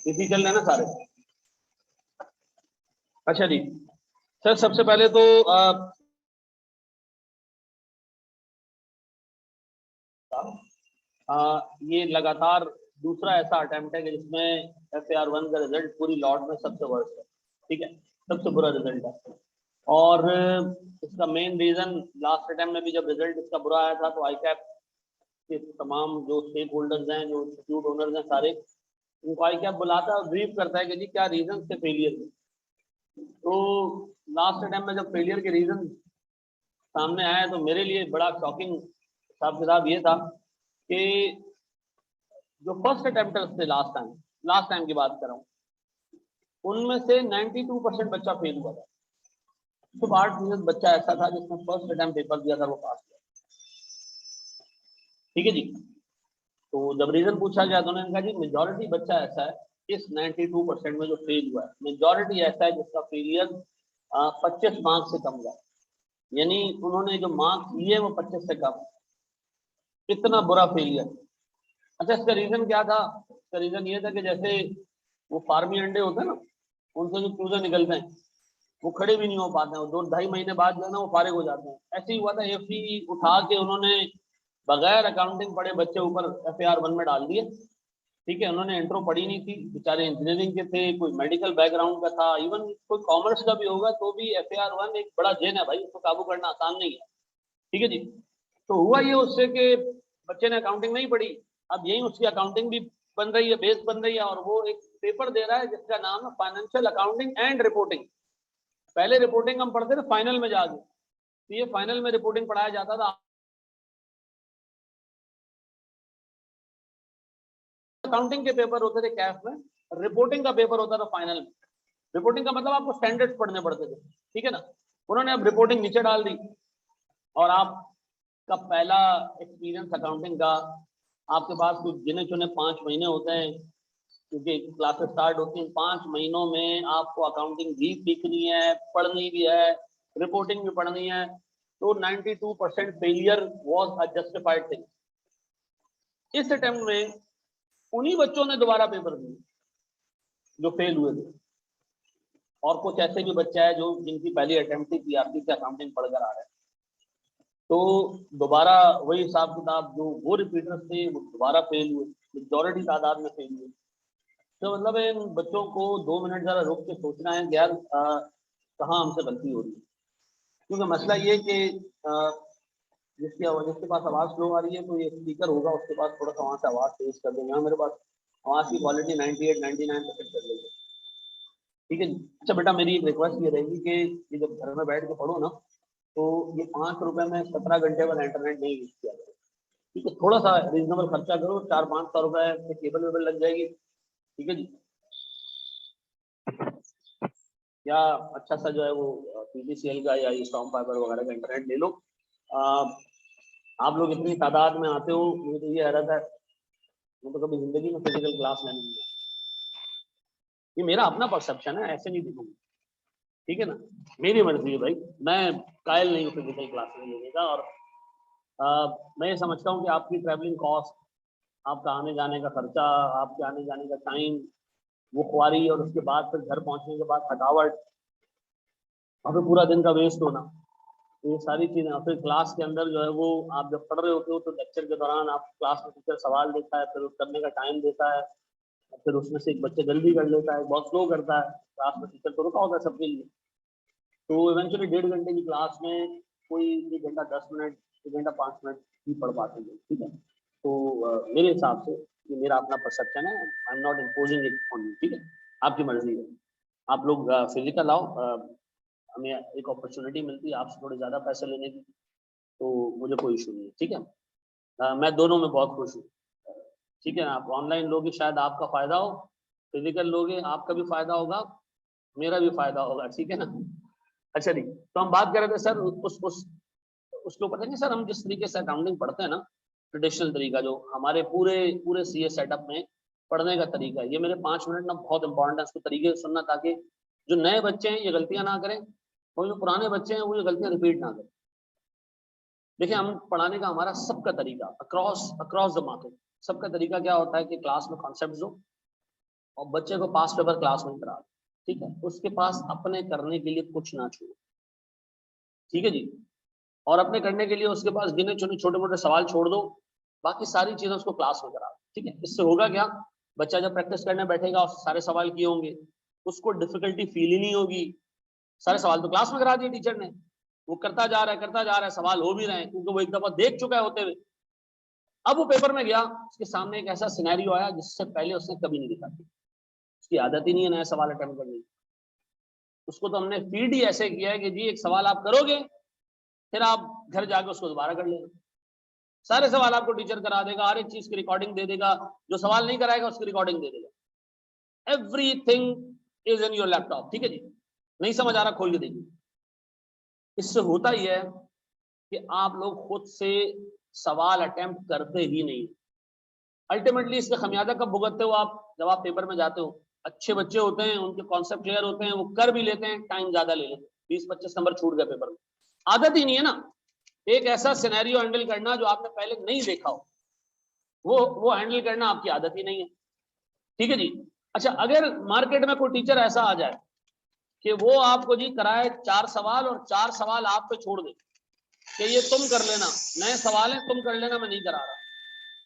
इसी चल रहे हैं ना सारे। अच्छा जी सर, सबसे पहले तो ये लगातार दूसरा ऐसा अटेम्प्ट है कि जिसमें FAR1 का रिजल्ट पूरी लॉट में सबसे वर्स्ट है। ठीक है, सबसे बुरा रिजल्ट है। और इसका मेन रीजन लास्ट अटेम्प्ट में भी जब रिजल्ट इसका बुरा आया था तो ICAP के तमाम जो स्टेक होल्डर्स हैं, जो इंस्टीट्यूट ओनर्स हैं, सारे उनको ICAP बुलाता है और ब्रीफ करता है कि जी क्या रीजन थे फेलियर के। तो लास्ट अटेम्प्ट में जब फेलियर के रीजन सामने आया तो मेरे लिए बड़ा शॉकिंग हिसाब किताब ये था कि जो फर्स्ट अटेम्प्टर्स थे लास्ट टाइम की बात कर रहा हूँ, उनमें से 92% बच्चा फेल हुआ था। तो 8% बच्चा ऐसा था जिसने फर्स्ट अटेम्प्ट पेपर दिया था, वो पास किया। ठीक है जी। तो जब रीजन पूछा गया तो उन्होंने कहा जी मेजॉरिटी बच्चा ऐसा है इस 92% में जो फेल हुआ है, मेजॉरिटी ऐसा है जिसका फेलियर 25 मार्क्स से कम हुआ, यानी उन्होंने जो मार्क्स लिए वो 25 से कम। इतना बुरा फेलियर। अच्छा, इसका रीजन क्या था? इसका रीजन ये था कि जैसे वो फार्मी अंडे होते हैं ना, उनसे जो चूजे निकलते हैं वो खड़े भी नहीं हो पाते हैं, 2-2.5 महीने बाद जो है ना वो फारिग हो जाते हैं। ऐसे ही हुआ था, FE उठा के उन्होंने बगैर अकाउंटिंग पढ़े बच्चे ऊपर FAR1 में डाल दिए। ठीक है, उन्होंने इंट्रो पढ़ी नहीं थी, बेचारे इंजीनियरिंग के थे, कोई मेडिकल बैकग्राउंड का था, इवन कोई कॉमर्स का भी होगा तो भी FAR1 एक बड़ा जेन है भाई, उसको काबू करना आसान नहीं है। ठीक है जी। तो हुआ ये उससे कि बच्चे ने अकाउंटिंग नहीं पढ़ी, अब यही उसकी अकाउंटिंग भी बन रही है, बेस बन रही है, और वो एक पेपर दे रहा है जिसका नाम है फाइनेंशियल अकाउंटिंग एंड रिपोर्टिंग। पहले रिपोर्टिंग हम पढ़ते थे फाइनल में जाके, तो ये फाइनल में रिपोर्टिंग पढ़ाया जाता था। अकाउंटिंग के पेपर होते थे कैफ में, रिपोर्टिंग का पेपर होता था फाइनल में। रिपोर्टिंग का मतलब आपको स्टैंडर्ड्स पढ़ने पड़ते थे। ठीक है ना, उन्होंने अब रिपोर्टिंग नीचे डाल दी और आपका पहला एक्सपीरियंस अकाउंटिंग का, आपके पास कुछ गिने चुने 5 महीने होते हैं क्योंकि क्लासेस स्टार्ट होती हैं। 5 महीनों में आपको अकाउंटिंग भी सीखनी है, पढ़नी भी है, रिपोर्टिंग भी पढ़नी है। तो 92% failure was a justified thing. इस अटेम्प्ट में उन्हीं बच्चों ने दोबारा पेपर दिए जो फेल हुए थे, और कुछ ऐसे भी बच्चे हैं जो जिनकी पहली अटेम्प्ट थी PRC से अकाउंटिंग पढ़कर आ रहे हैं। तो दोबारा वही हिसाब किताब, जो वो रिपीटर्स थे वो दोबारा फेल हुए, मेजॉरिटी तादाद में फेल हुए। तो मतलब इन बच्चों को 2 मिनट जरा रुक के सोचना है कि यार कहाँ हमसे गलती हो रही है। क्योंकि मसला ये कि जिसके पास आवाज़ स्लो आ रही है तो ये स्पीकर होगा, उसके पास थोड़ा सा वहाँ से आवाज़ तेज कर देंगे। मेरे पास आवाज़ की क्वालिटी 98-99% कर लेंगे। ठीक है। अच्छा बेटा, मेरी एक रिक्वेस्ट ये रहेगी कि ये जब घर में बैठ के पढ़ो ना, तो ये 5 रुपए में 17 घंटे वाला इंटरनेट नहीं यूज किया करो। ठीक है, थोड़ा सा रीजनेबल खर्चा करो, 400-500 रुपए से केबल वेबल लग जाएगी। ठीक है जी। या अच्छा सा जो है वो PGCL का या स्टॉम फाइबर वगैरह का इंटरनेट ले लो। आप लोग इतनी तादाद में आते हो, मुझे तो ये हैरत है, मैं तो कभी जिंदगी में फिजिकल क्लास लेने नहीं गया। ये मेरा अपना परसेप्शन है, ऐसे नहीं दिखूंगा। ठीक है ना, मेरी मर्जी है भाई, मैं कायल नहीं हूँ फिजिकल क्लास लेने का। और मैं ये समझता हूँ कि आपकी ट्रैवलिंग कॉस्ट, आपका आने जाने का खर्चा, आपके आने जाने का टाइम, वो ख्वारी, और उसके बाद फिर घर पहुंचने के बाद थकावट, और फिर पूरा दिन का वेस्ट होना, तो ये सारी चीज़ें। और फिर क्लास के अंदर जो है वो आप जब पढ़ रहे होते हो तो लेक्चर के दौरान आप क्लास में टीचर सवाल देता है, फिर उस करने का टाइम देता है, और फिर उसमें से एक बच्चे जल्दी कर लेता है, बहुत स्लो करता है, क्लास में टीचर तो रुका होता है सबके लिए। तो इवेंचुअली 1.5 घंटे की क्लास में कोई 1 घंटा 10 मिनट, 1 घंटा 5 मिनट ही पढ़ पाते हैं। ठीक है। तो मेरे हिसाब से ये मेरा अपना परसेप्शन है, I am not imposing it on you. ठीक है, आपकी मर्जी है। आप लोग फिजिकल आओ, हमें एक अपॉर्चुनिटी मिलती है आपसे थोड़े ज़्यादा पैसे लेने की, तो मुझे कोई इशू नहीं है। ठीक है, मैं दोनों में बहुत खुश हूँ। ठीक है, आप ऑनलाइन लोगे शायद आपका फ़ायदा हो, फिजिकल लोगे आपका भी फ़ायदा होगा, मेरा भी फ़ायदा होगा। ठीक है ना। अच्छा जी, तो हम बात कर रहे थे सर उसको पता नहीं सर, हम जिस तरीके से अकाउंटिंग पढ़ते हैं ना, ट्रेडिशनल तरीका जो हमारे पूरे पूरे CA सेटअप में पढ़ने का तरीका है, ये मेरे 5 मिनट ना बहुत इंपॉर्टेंट है उसको तरीके से सुनना, ताकि जो नए बच्चे हैं ये गलतियां ना करें, और जो पुराने बच्चे हैं वो ये गलतियां रिपीट ना करें। देखिए, हम पढ़ाने का हमारा सबका तरीका अक्रॉस द मार्केट, सबका तरीका क्या होता है कि क्लास में कॉन्सेप्ट दो, और बच्चे को पास पेपर क्लास में करा दो, ठीक है, उसके पास अपने करने के लिए कुछ ना छोड़ो, ठीक है जी। और अपने करने के लिए उसके पास गिने चुने छोटे मोटे सवाल छोड़ दो, बाकी सारी चीजें उसको क्लास में करा दो, ठीक है। इससे होगा क्या, बच्चा जब प्रैक्टिस करने बैठेगा और सारे सवाल किए होंगे, उसको डिफिकल्टी फील ही नहीं होगी। सारे सवाल तो क्लास में करा दिए टीचर ने, वो करता जा रहा है, सवाल हो भी रहे हैं क्योंकि वो एक दफा देख चुका है होते हुए। अब वो पेपर में गया, उसके सामने एक ऐसा सिनेरियो आया जिससे पहले उसने कभी नहीं देखा, उसकी आदत ही नहीं है नया सवाल अटेम्प्ट करने की। उसको तो हमने फीड ही ऐसे किया है कि जी एक सवाल आप करोगे, फिर आप घर जाके उसको दोबारा कर लेना, सारे सवाल आपको टीचर करा देगा, हर एक चीज की रिकॉर्डिंग दे देगा, जो सवाल नहीं कराएगा उसकी रिकॉर्डिंग दे देगा। Everything is in your laptop, ठीक है जी। नहीं समझ आ रहा, खोल के देखिए। इससे होता ही है कि आप लोग खुद से सवाल अटेम्प्ट करते ही नहीं। अल्टीमेटली इसका खमियाजा कब भुगतते हो आप, जब आप पेपर में जाते हो। अच्छे बच्चे होते हैं, उनके कॉन्सेप्ट क्लियर होते हैं, वो कर भी लेते हैं, टाइम ज्यादा ले लेते हैं, 20-25 नंबर छूट गए पेपर में। आदत ही नहीं है ना एक ऐसा सिनेरियो हैंडल करना जो आपने पहले नहीं देखा हो, वो हैंडल करना आपकी आदत ही नहीं है, ठीक है जी। अच्छा, अगर मार्केट में कोई टीचर ऐसा आ जाए कि वो आपको जी कराए 4 सवाल और 4 सवाल आप पे छोड़ दे कि ये तुम कर लेना, नए सवाल है तुम कर लेना, मैं नहीं करा रहा,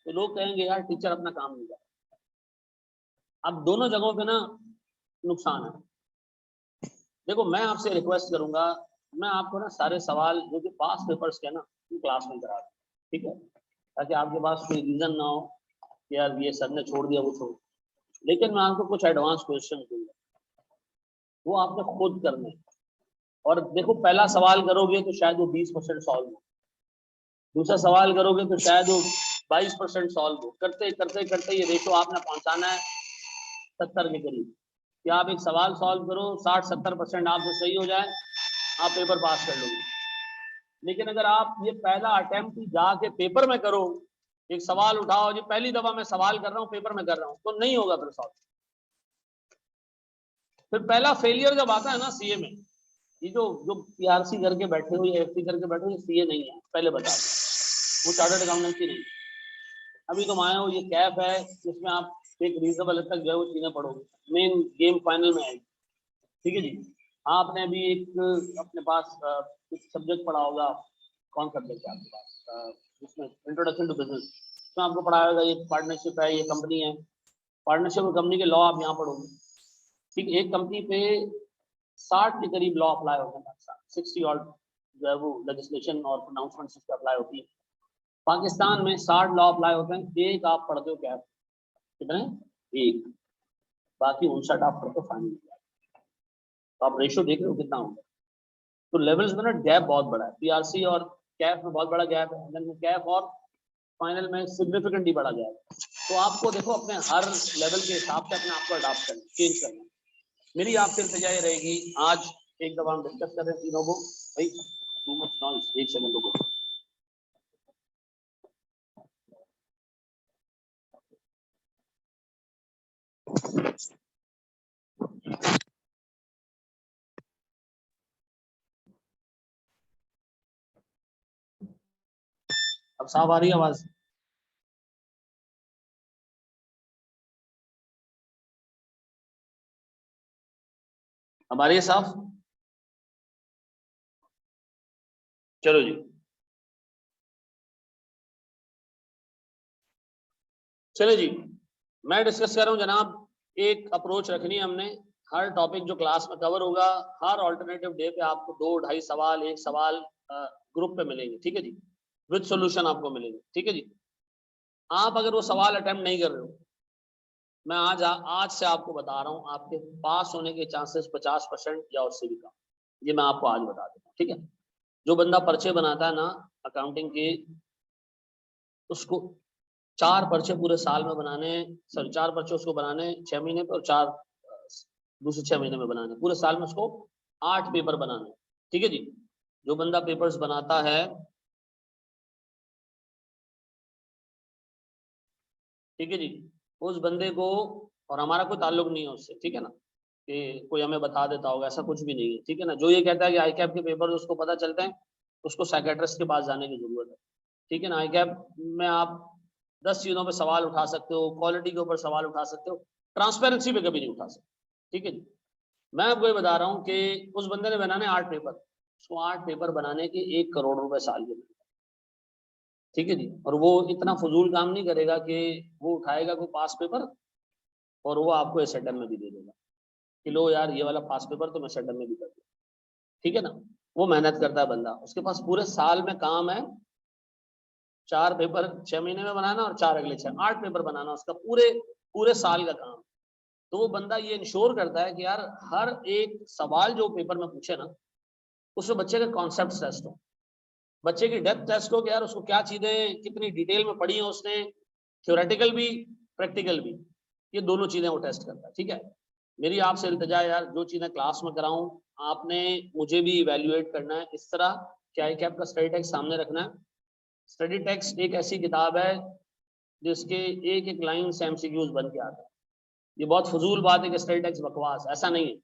तो लोग कहेंगे यार टीचर अपना काम नहीं कर रहा। अब दोनों जगहों पे ना नुकसान है। देखो मैं आपसे रिक्वेस्ट करूंगा, मैं आपको ना सारे सवाल जो कि पास पेपर्स के ना क्लास में करा दूं, ठीक है, ताकि आपके पास कोई रीजन ना हो कि यार ये सर ने छोड़ दिया वो छोड़। लेकिन मैं आपको कुछ एडवांस क्वेश्चन दूंगा, वो आपने खुद करने हैं। और देखो पहला सवाल करोगे तो शायद वो 20% सॉल्व हो, दूसरा सवाल करोगे तो शायद वो 22% सॉल्व हो, करते करते करते ये रेशो आपने पहुंचाना है 70 के करीब, कि आप एक सवाल सॉल्व करो 60-70% आपसे सही हो जाए, आप पेपर पास कर लोगे। लेकिन अगर आप ये पहला अटेम्प्ट ही जाके पेपर में करो, एक सवाल उठाओ जी पहली दफा मैं सवाल कर रहा हूँ पेपर में कर रहा हूँ, तो नहीं होगा फिर सॉल्व। फिर पहला फेलियर जब आता है ना सीए में, ये जो पीआरसी करके बैठे हो या एफसी करके बैठे हो, ये सीए नहीं है, पहले बता दो, वो चार्टर्ड अकाउंटेंसी नहीं। अभी तुम आए हो, ये कैफ है जिसमें आप एक रीजनेबल हद तक जो है वो चीजें पढ़ोगे, मेन गेम फाइनल में आएगी, ठीक है जी। आपने अभी एक अपने पास कुछ सब्जेक्ट पढ़ा होगा, कौन सब्जेक्ट है आपके पास, जिसमें इंट्रोडक्शन टू बिजनेस, उसमें आपको पढ़ा होगा ये पार्टनरशिप है, ये कंपनी है, पार्टनरशिप और कंपनी के लॉ आप यहाँ पढ़ोगे, ठीक। एक कंपनी पे 60 के करीब लॉ अप्लाई होते हैं, 60 और जो है वो लेजिस्लेशन और अनाउंसमेंट पे अप्लाई होती है। पाकिस्तान में 60 लॉ अप्लाई होते हैं, एक आप पढ़ते हो क्या, कितने, एक, बाकी 59 आप पढ़ते हो फाइनल। तो आप रेशियो देख रहे हो कितना होगा। तो लेवल्स में ना गैप बहुत बड़ा है, पीआरसी और कैफ में बहुत बड़ा गैप है, देन कैफ और फाइनल में सिग्निफिकेंटली बड़ा गैप है। तो आपको देखो अपने हर लेवल के हिसाब से अपने आप को अडॉप्ट करना, चेंज करना। मेरी आपसे इल्तिजा ये रहेगी, आज एक दफा हम डिस्कस कर रहे हैं तीनों को, भाई टू मच नॉइज, एक सेकंड रुको। अब साफ आ रही है आवाज? अब आ रही है साफ? चलो जी, चलो जी, मैं डिस्कस कर रहा हूँ जनाब। एक अप्रोच रखनी है हमने, हर टॉपिक जो क्लास में कवर होगा, हर ऑल्टरनेटिव डे पे आपको 2-2.5 सवाल, एक सवाल ग्रुप पे मिलेंगे, ठीक है जी, विद सॉल्यूशन आपको मिलेंगे, ठीक है जी। आप अगर वो सवाल अटेम्प्ट नहीं कर रहे हो, मैं आज से आपको बता रहा हूँ, आपके पास होने के चांसेस 50% या उससे भी कम, ये मैं आपको आज बता देता हूँ, ठीक है। जो बंदा पर्चे बनाता है ना अकाउंटिंग के, उसको 4 पर्चे पूरे साल में बनाने, सॉरी 4 पर्चे उसको बनाने 6 महीने पे, और 4 दूसरे 6 महीने में बनाने, पूरे साल में उसको 8 पेपर बनाने, ठीक है जी। जो बंदा पेपर्स बनाता है, ठीक है जी, उस बंदे को, और हमारा कोई ताल्लुक नहीं है उससे, ठीक है ना, कि कोई हमें बता देता होगा, ऐसा कुछ भी नहीं है, ठीक है ना। जो ये कहता है कि आई कैप के पेपर उसको पता चलते हैं, उसको साइकेट्रिस्ट के पास जाने की जरूरत है, ठीक है ना। आई कैप में आप 10 चीजों पे सवाल उठा सकते हो, क्वालिटी के ऊपर सवाल उठा सकते हो, ट्रांसपेरेंसी पे कभी नहीं उठा सकते, ठीक है जी। मैं आपको ये बता रहा हूँ कि उस बंदे ने बनाने 8 पेपर, उसको 8 पेपर बनाने के 1 करोड़ रुपए साल के, ठीक है जी। और वो इतना फजूल काम नहीं करेगा कि वो उठाएगा कोई पास पेपर और वो आपको एसएटएम में भी दे देगा कि लो यार ये वाला पास पेपर तो मैं एसएटएम में भी कर दूँ, ठीक है ना। वो मेहनत करता है बंदा, उसके पास पूरे साल में काम है 4 पेपर 6 महीने में बनाना और 4 अगले 6, 8 पेपर बनाना, उसका पूरे पूरे साल का काम। तो वो बंदा ये इंश्योर करता है कि यार हर एक सवाल जो पेपर में पूछे ना, उसमें बच्चे के कॉन्सेप्ट टेस्ट हो, बच्चे की डेप्थ टेस्ट हो कि यार उसको क्या चीजें कितनी डिटेल में पढ़ी है उसने, थ्योरेटिकल भी प्रैक्टिकल भी, ये दोनों चीजें वो टेस्ट करता है, ठीक है। मेरी आपसे इल्तिजा है यार, जो चीजें क्लास में कराऊं आपने मुझे भी इवेल्युएट करना है इस तरह कि ICAP का स्टडी टेक्स्ट सामने रखना है। स्टडी टेक्स्ट एक ऐसी किताब है जिसके एक एक लाइन से MCQs बन के आता है। ये बहुत फजूल बात है कि स्टडी टेक्स्ट बकवास, ऐसा नहीं है।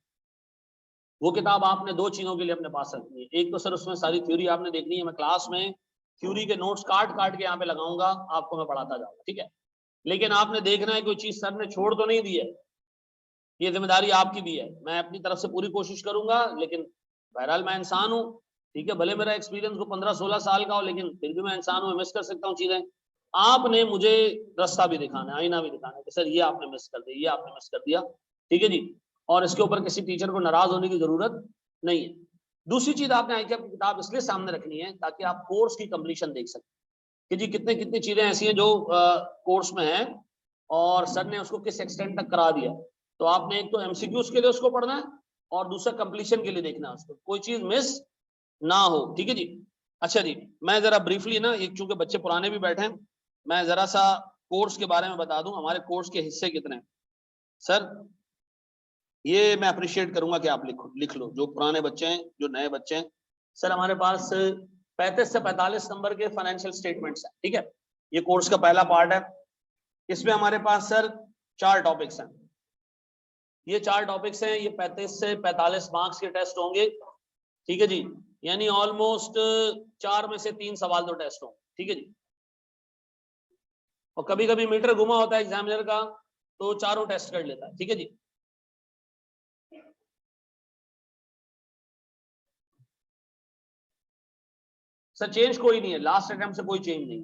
वो किताब आपने 2 चीजों के लिए अपने पास रखनी है, एक तो सर उसमें सारी थ्योरी आपने देखनी है, मैं क्लास में थ्योरी के नोट्स काट काट के यहाँ पे लगाऊंगा, आपको मैं पढ़ाता जाऊंगा, ठीक है। लेकिन आपने देखना है कोई चीज सर ने छोड़ तो नहीं दी है, ये जिम्मेदारी आपकी भी है। मैं अपनी तरफ से पूरी कोशिश करूंगा, लेकिन बहरहाल मैं इंसान हूँ, ठीक है। भले मेरा एक्सपीरियंस को 15-16 साल का हो, लेकिन फिर भी मैं इंसान हूँ, मिस कर सकता हूँ चीजें। आपने मुझे रास्ता भी दिखाना है, आईना भी दिखाना है कि सर ये आपने मिस कर दिया, ये आपने मिस कर दिया, ठीक है जी। और इसके ऊपर किसी टीचर को नाराज होने की जरूरत नहीं है। दूसरी चीज आपने ICAP की किताब इसलिए सामने रखनी है ताकि आप कोर्स की कंप्लीशन देख सकें कि जी कितने कितनी चीजें ऐसी हैं जो कोर्स में है और सर ने उसको किस एक्सटेंट तक करा दिया। तो आपने एक तो MCQs के लिए उसको पढ़ना है और दूसरा कंप्लीशन के लिए देखना है उसको, कोई चीज मिस ना हो, ठीक है जी। अच्छा जी, मैं जरा ब्रीफली ना, एक चूंकि बच्चे पुराने भी बैठे हैं, मैं जरा सा कोर्स के बारे में बता दूं, हमारे कोर्स के हिस्से कितने हैं सर। ये मैं अप्रिशिएट करूंगा कि आप लिख लो, जो पुराने बच्चे हैं जो नए बच्चे हैं। सर हमारे पास 35 से 45 नंबर के फाइनेंशियल स्टेटमेंट्स हैं, ठीक है। ये कोर्स का पहला पार्ट है। इसमें हमारे पास सर 4 टॉपिक्स हैं। ये 4 टॉपिक्स हैं, ये 35 से 45 मार्क्स के टेस्ट होंगे, ठीक है जी। यानी ऑलमोस्ट 4 में से 3 सवाल तो टेस्ट होंगे, ठीक है जी। और कभी कभी मीटर घुमा होता है एग्जामिनर का, तो चारों टेस्ट कर लेता है, ठीक है जी। सर चेंज कोई नहीं है, लास्ट अटेम्प्ट से कोई चेंज नहीं।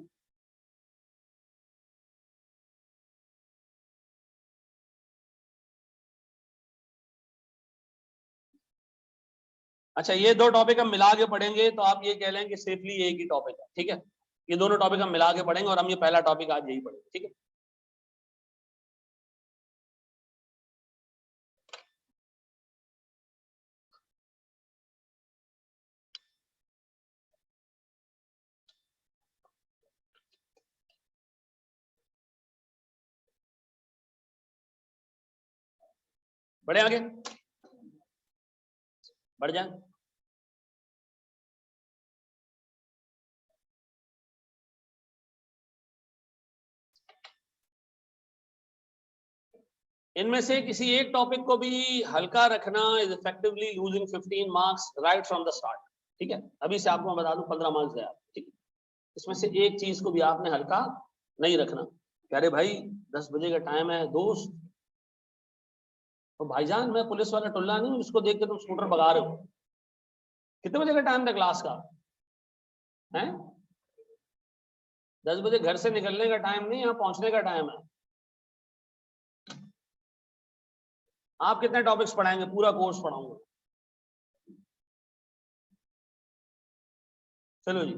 अच्छा ये 2 टॉपिक हम मिला के पढ़ेंगे तो आप ये कह लें कि सेफली एक ही टॉपिक है, ठीक है। ये दोनों टॉपिक हम मिला के पढ़ेंगे और हम ये पहला टॉपिक आज यही पढ़ेंगे, ठीक है। बढ़े आगे, बढ़ जाए। इनमें से किसी एक टॉपिक को भी हल्का रखना is effectively losing 15 marks right from the start, ठीक है। अभी से आपको मैं बता दूं 15 मार्क्स गया, ठीक है। इसमें से एक चीज को भी आपने हल्का नहीं रखना। अरे भाई 10 बजे का टाइम है दोस्त, तो भाईजान मैं पुलिस वाला टुल्ला नहीं जिसको देख के तुम स्कूटर भगा रहे हो। कितने बजे का टाइम था क्लास का है? 10 बजे घर से निकलने का टाइम नहीं, यहाँ पहुंचने का टाइम है। आप कितने टॉपिक्स पढ़ाएंगे? पूरा कोर्स पढ़ाऊंगा। चलो जी।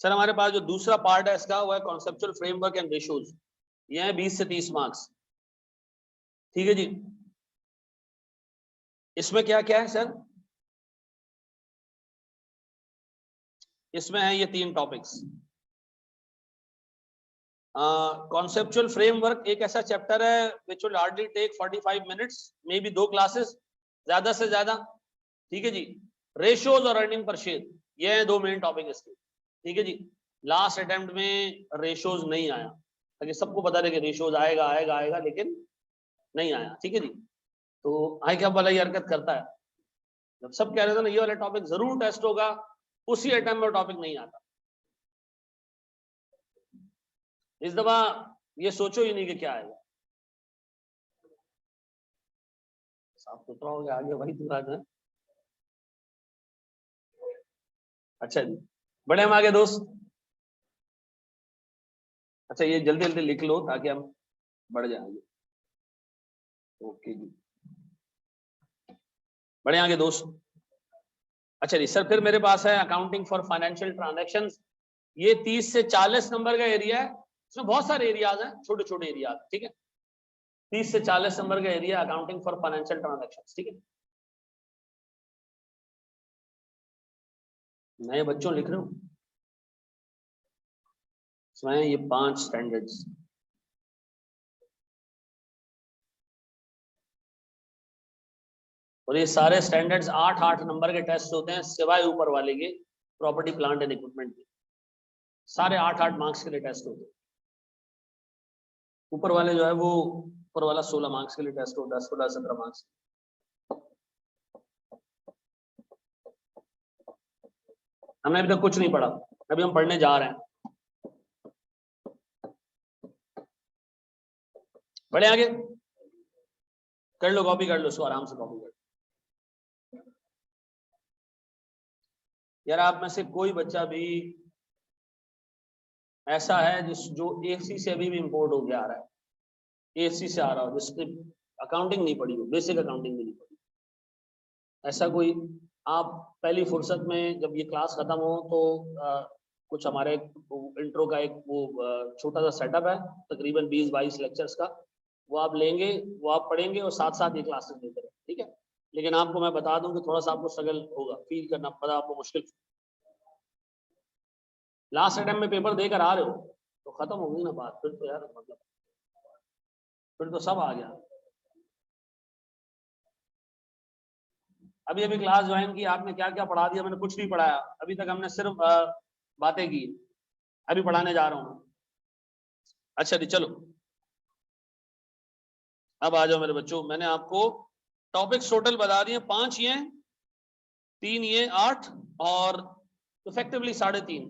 सर हमारे पास जो दूसरा पार्ट है इसका वो है कॉन्सेप्चुअल फ्रेमवर्क एंड रेशियोज। ये है 20 से 30 मार्क्स, ठीक है जी। इसमें क्या क्या है सर? इसमें है ये 3 टॉपिक्स। कॉन्सेप्चुअल फ्रेमवर्क एक ऐसा चैप्टर है which will hardly take 45 minutes, may be 2 classes ज्यादा से ज्यादा, ठीक है जी। रेशियोज और अर्निंग पर शेयर, ये है 2 मेन टॉपिक इसके, ठीक है जी। लास्ट अटेम्प्ट में रेशियोज नहीं आया, ताकि सबको पता रहे कि रेशियोज आएगा आएगा आएगा, लेकिन नहीं आया, ठीक है जी। तो ICAP वाला ये हरकत करता है, जब सब कह रहे थे ना ये वाला टॉपिक जरूर टेस्ट होगा, उसी अटेम्प्ट में टॉपिक नहीं आता। इस दफा ये सोचो ही नहीं कि क्या आएगा। साफ सुथरा हो गया आगे भाई पूरा ना। अच्छा जी, बढ़े हम आगे दोस्त। अच्छा ये जल्दी जल्दी लिख लो ताकि हम बढ़ जाएंगे। ओके जी, बढ़े आगे दोस्त। अच्छा जी सर, फिर मेरे पास है अकाउंटिंग फॉर फाइनेंशियल ट्रांजैक्शंस। ये 30 से 40 नंबर का एरिया है। इसमें बहुत सारे एरियाज हैं, छोटे छोटे एरियाज, ठीक है। 30 से 40 नंबर का area accounting for financial transactions, ठीक है। नए बच्चों लिख रहे हो इसमें ये 5 स्टैंडर्ड्स। और ये सारे स्टैंडर्ड्स 8-8 नंबर के टेस्ट होते हैं, सिवाय ऊपर वाले के प्रॉपर्टी प्लांट एंड इक्विपमेंट के। सारे 8-8 मार्क्स के लिए टेस्ट होते हैं। ऊपर वाले जो है वो ऊपर वाला 16 मार्क्स के लिए टेस्ट होता है, 16-17 मार्क्स। हमने अभी तक कुछ नहीं पढ़ा, अभी हम पढ़ने जा रहे हैं। बढ़े आगे, कर लो कॉपी, कर लो इसको आराम से कॉपी कर लो। यार आप में से कोई बच्चा भी ऐसा है जो एसी से अभी भी इंपोर्ट होके आ रहा है, एसी से आ रहा हो, जिसने अकाउंटिंग नहीं पढ़ी हो, बेसिक अकाउंटिंग भी नहीं पढ़ी, ऐसा कोई? आप पहली फुर्सत में जब ये क्लास खत्म हो तो कुछ हमारे इंट्रो का एक वो छोटा सा सेटअप है, तकरीबन 20-22 लेक्चर्स का, वो आप लेंगे, वो आप पढ़ेंगे और साथ साथ ये क्लासेस लेते रहे, ठीक है। लेकिन आपको मैं बता दूं कि थोड़ा सा आपको स्ट्रगल होगा, फील करना पड़ा आपको, मुश्किल। लास्ट अटेम्प्ट में पेपर देकर आ रहे हो तो खत्म होगी ना बात, फिर तो यार मतलब फिर तो सब आ गया। अभी अभी क्लास ज्वाइन की, आपने क्या क्या पढ़ा दिया? मैंने कुछ नहीं पढ़ाया अभी तक, हमने सिर्फ बातें की। अभी पढ़ाने जा रहा हूँ। अच्छा जी चलो, अब आ जाओ मेरे बच्चों। मैंने आपको टॉपिक्स टोटल बता दिए, 5 ये, 3 ये, 8 और इफेक्टिवली 3.5,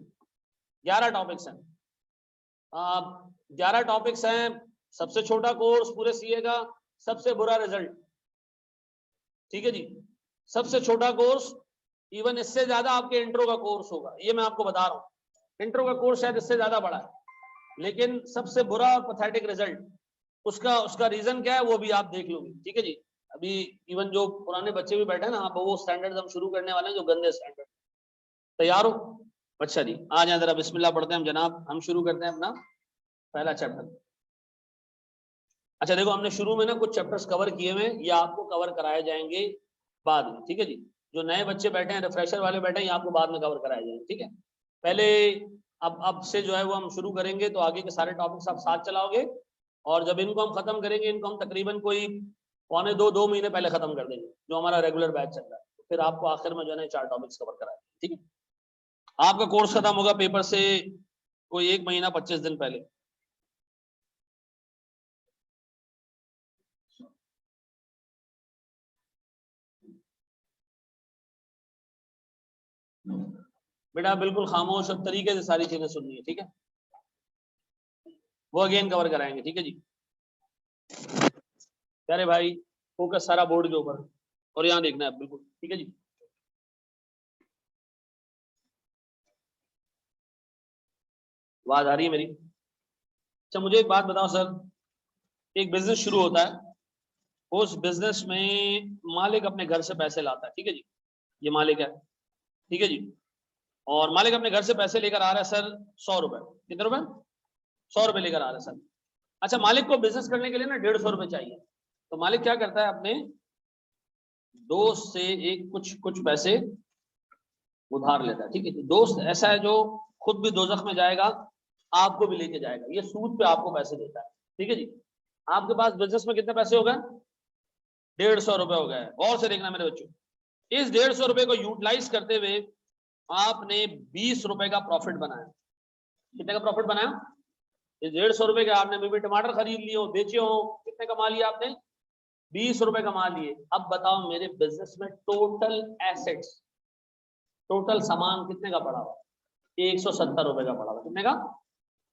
11 टॉपिक्स हैं। 11 टॉपिक्स हैं। सबसे छोटा कोर्स पूरे सीए का, सबसे बुरा रिजल्ट, ठीक है जी। सबसे छोटा कोर्स, इवन इससे ज्यादा आपके इंट्रो का कोर्स होगा, ये मैं आपको बता रहा हूँ। इंट्रो का कोर्स शायद इससे ज्यादा बड़ा है, लेकिन सबसे बुरा और पैथेटिक रिजल्ट, उसका रीजन क्या है वो भी आप देख लोगे, ठीक है जी। अभी इवन जो पुराने बच्चे भी बैठे हैं ना, आप वो स्टैंडर्ड हम शुरू करने वाले हैं, जो गंदे स्टैंडर्ड। तैयार हो? अच्छा जी, आ जाए जरा, बिस्मिल्लाह पढ़ते हैं हम जनाब। हम शुरू करते हैं अपना पहला चैप्टर। अच्छा देखो, हमने शुरू में ना कुछ चैप्टर्स कवर किए हुए, ये आपको कवर कराए जाएंगे बाद में, ठीक है जी। जो नए बच्चे बैठे हैं, रिफ्रेशर वाले बैठे हैं, ये आपको बाद में कवर कराए जाएंगे, ठीक है। पहले अब से जो है वो हम शुरू करेंगे, तो आगे के सारे टॉपिक्स आप साथ चलाओगे, और जब इनको हम खत्म करेंगे, इनको हम तकरीबन कोई 1.25-2 महीने पहले खत्म कर देंगे, जो हमारा रेगुलर बैच चल रहा है। तो फिर आपको आखिर में जो है 4 टॉपिक्स कवर कराए, ठीक है। आपका कोर्स खत्म होगा पेपर से कोई 1 महीना 25 दिन पहले। बेटा बिल्कुल खामोश और तरीके से सारी चीजें सुननी है, ठीक है। वो अगेन कवर कराएंगे, ठीक है जी। प्यारे भाई, फोकस सारा बोर्ड के ऊपर और यहाँ देखना है बिल्कुल, ठीक है जी। आवाज आ रही है मेरी? अच्छा मुझे एक बात बताओ सर, एक बिजनेस शुरू होता है, उस बिजनेस में मालिक अपने घर से पैसे लाता है, ठीक है जी। ये मालिक है, ठीक है जी। और मालिक अपने घर से पैसे लेकर आ रहा है सर 100 रुपए। कितने रुपए? 100 रुपए लेकर आ रहा है सर। अच्छा, मालिक को बिजनेस करने के लिए ना 150 रुपए चाहिए, तो मालिक क्या करता है, अपने दोस्त से एक कुछ कुछ पैसे उधार लेता है, ठीक है। दोस्त ऐसा है जो खुद भी दोजख में जाएगा, आपको भी लेके जाएगा, ये सूद पे आपको पैसे देता है, ठीक है जी। आपके पास बिजनेस में कितने पैसे हो गए? 150 रुपए हो गए। गौर से देखना मेरे बच्चों, इस 150 रुपए को यूटिलाइज करते हुए आपने 20 रुपए का प्रॉफिट बनाया। कितने का प्रॉफिट बनाया? इस 150 रुपए के आपने भी टमाटर खरीद लिए हो, बेचे हो, कितने कमा लिए आपने? 20 रुपए कमा लिए। अब बताओ मेरे बिजनेस में टोटल एसेट्स, टोटल सामान कितने का पड़ा हुआ? 170 रुपए का पड़ा हुआ। कितने का?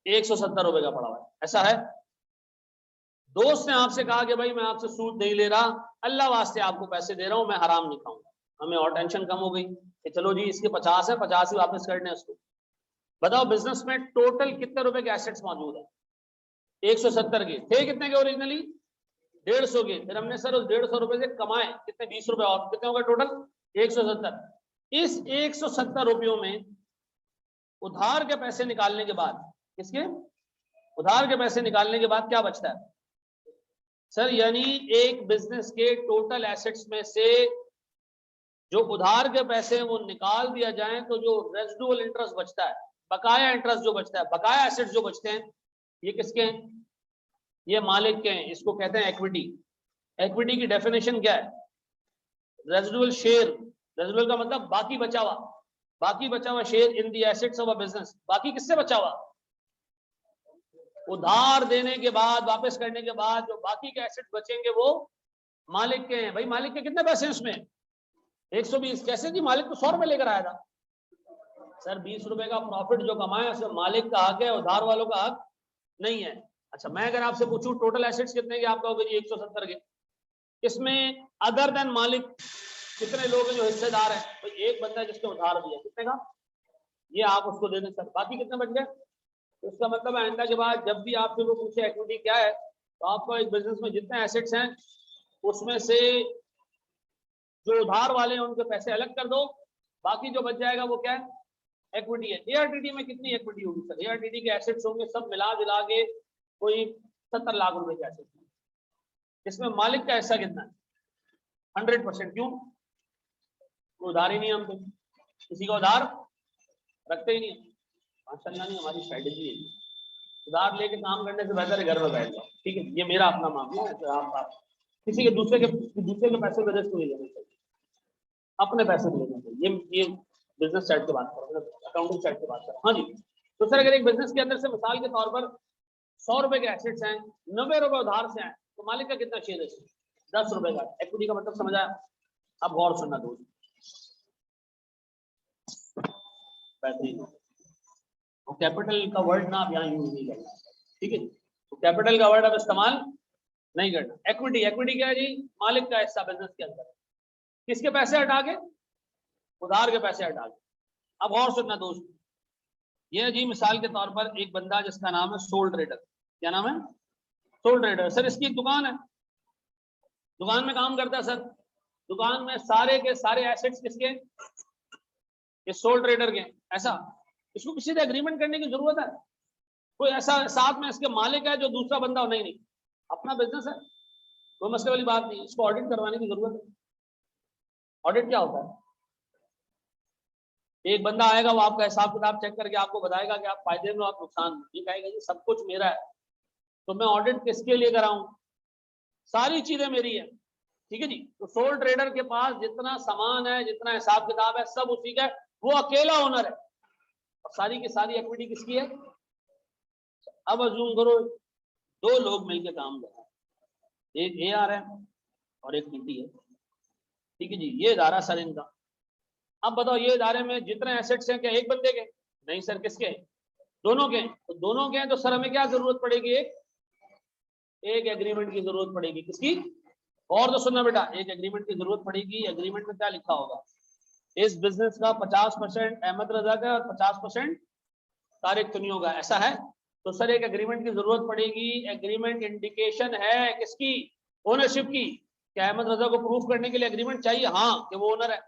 170 रुपए का पड़ा हुआ है। ऐसा है? दोस्त ने आपसे कहा कि भाई मैं आपसे सूद नहीं ले रहा, अल्लाह वास्ते आपको पैसे दे रहा हूं, मैं हराम नहीं खाऊंगा। हमें और टेंशन कम हो गई कि चलो जी इसके 50 है, 50 ही वापस करने उसको। बताओ बिजनेस में टोटल कितने रुपए के एसेट्स मौजूद है? 170 के थे। कितने के ओरिजिनली? 150 के। फिर हमने सर उस 150 रुपए से कमाए कितने? 20 रुपए। और कितने हो गए टोटल? 170। इस 170 रुपयों में उधार के पैसे निकालने के बाद, किसके? उधार के पैसे निकालने के बाद क्या बचता है सर? यानी एक बिजनेस के टोटल एसेट्स में से जो उधार के पैसे वो निकाल दिया जाए तो जो रेजिडुअल इंटरेस्ट बचता है, बकाया इंटरेस्ट जो बचता है, बकाया एसेट्स जो बचते हैं, ये किसके हैं? ये मालिक के हैं। इसको कहते हैं इक्विटी। इक्विटी की डेफिनेशन क्या है? Residual share. रेजिडुअल का मतलब बाकी बचा हुआ, बाकी बचा हुआ share in the assets of a business. बाकी किससे बचा हुआ? उधार देने के बाद, वापस करने के बाद जो बाकी के एसेट बचेंगे वो मालिक के हैं। भाई मालिक के कितने पैसे हैं उसमें? 120। कैसे जी? मालिक तो 100 रुपए लेकर आया था। सर 20 रुपए का प्रॉफिट जो कमाया उसमें मालिक का हक है, उधार वालों का हक नहीं है। अच्छा मैं अगर आपसे पूछूं टोटल एसेट्स कितने के, आप कहोगे जी 170 के। इसमें अदर देन मालिक कितने लोग हैं जो हिस्सेदार हैं? भाई एक बंदा है जिसने उधार दिया, कितने का? ये आप उसको दे दें सर। बाकी कितने बच गए? तो इसका मतलब आइंदा के बाद जब भी आपसे वो पूछे इक्विटी क्या है, तो आपको एक बिजनेस में जितने एसेट्स हैं उसमें से जो उधार वाले हैं उनके पैसे अलग कर दो, बाकी जो बच जाएगा वो क्या है? इक्विटी है। एआरटीडी में कितनी इक्विटी होगी सर? एआरटीडी के एसेट्स होंगे सब मिला जुला के कोई 70 लाख रुपए के एसेट्स। इसमें मालिक का हिस्सा कितना है? 100%। क्यों? उधार ही नहीं, हम तो किसी का उधार रखते ही नहीं। माशाल्लाह नहीं, हमारी स्ट्रेटेजी है उधार लेके काम करने से बेहतर है घर में बैठ जाओ। ठीक है, ये मेरा अपना मामला है। तो आप किसी के दूसरे के पैसे पे रिस्क नहीं लेना चाहिए, अपने पैसे भी लेना चाहिए। ये बिजनेस साइड की बात करो, अकाउंटिंग साइड की बात करो। हाँ जी। तो सर अगर एक बिजनेस के अंदर से मिसाल के तौर पर 100 रुपए के एसेट्स हैं, 90 रुपए उधार से हैं, तो मालिक का कितना शेयर है? 10 रुपए का। इक्विटी का मतलब समझ आया? अब गौर सुनना दोस्त, बेहतरीन। तो कैपिटल का वर्ड ना आप यहाँ यूज नहीं करना, ठीक है? तो कैपिटल का वर्ड आप इस्तेमाल नहीं करना। इक्विटी, इक्विटी क्या है जी? मालिक का हिस्सा बिजनेस के अंदर। किसके पैसे हटा के? उधार के पैसे हटा के। अब और सुनना दोस्त, ये जी मिसाल के तौर पर एक बंदा जिसका नाम है सोल ट्रेडर। क्या नाम है? Soul trader. सर इसकी एक दुकान है, दुकान में काम करता है सर। दुकान में सारे के सारे एसेट्स किसके? ये सोल ट्रेडर के। ऐसा इसको किसी से एग्रीमेंट करने की जरूरत है? कोई ऐसा साथ में इसके मालिक है जो दूसरा बंदा हो? नहीं नहीं, अपना बिजनेस है, कोई मसले वाली बात नहीं। इसको ऑडिट करवाने की जरूरत है। ऑडिट क्या होता है? एक बंदा आएगा, वो आपका हिसाब किताब चेक करके आपको बताएगा कि आप फायदे में, आप नुकसान में। ये कहेगा जी सब कुछ मेरा है, तो मैं ऑडिट किसके लिए कराऊं? सारी चीजें मेरी है, ठीक है जी। तो सोल ट्रेडर के पास जितना सामान है, जितना हिसाब किताब है, सब उसी का है, वो अकेला ओनर है। और सारी की सारी इक्विटी किसकी है? अब अज्यूम करो 2 लोग मिलकर काम कर रहे हैं, एक AR है और एक PT है, ठीक है जी। ये इदारा सर इनका। अब बताओ ये इदारे में जितने एसेट्स हैं क्या एक बंदे के? नहीं सर, किसके? दोनों के। तो दोनों के हैं तो सर हमें क्या जरूरत पड़ेगी? एक एग्रीमेंट की जरूरत पड़ेगी। किसकी? और तो सुनना बेटा, एक एग्रीमेंट की जरूरत पड़ेगी। एग्रीमेंट में क्या लिखा होगा? इस बिजनेस का 50% अहमद रजा का और 50% तारिक तुनियों का, ऐसा है। तो सर एक एग्रीमेंट की जरूरत पड़ेगी। एग्रीमेंट इंडिकेशन है किसकी? ओनरशिप की। क्या अहमद रजा को प्रूफ करने के लिए एग्रीमेंट चाहिए? हाँ, कि वो ओनर है।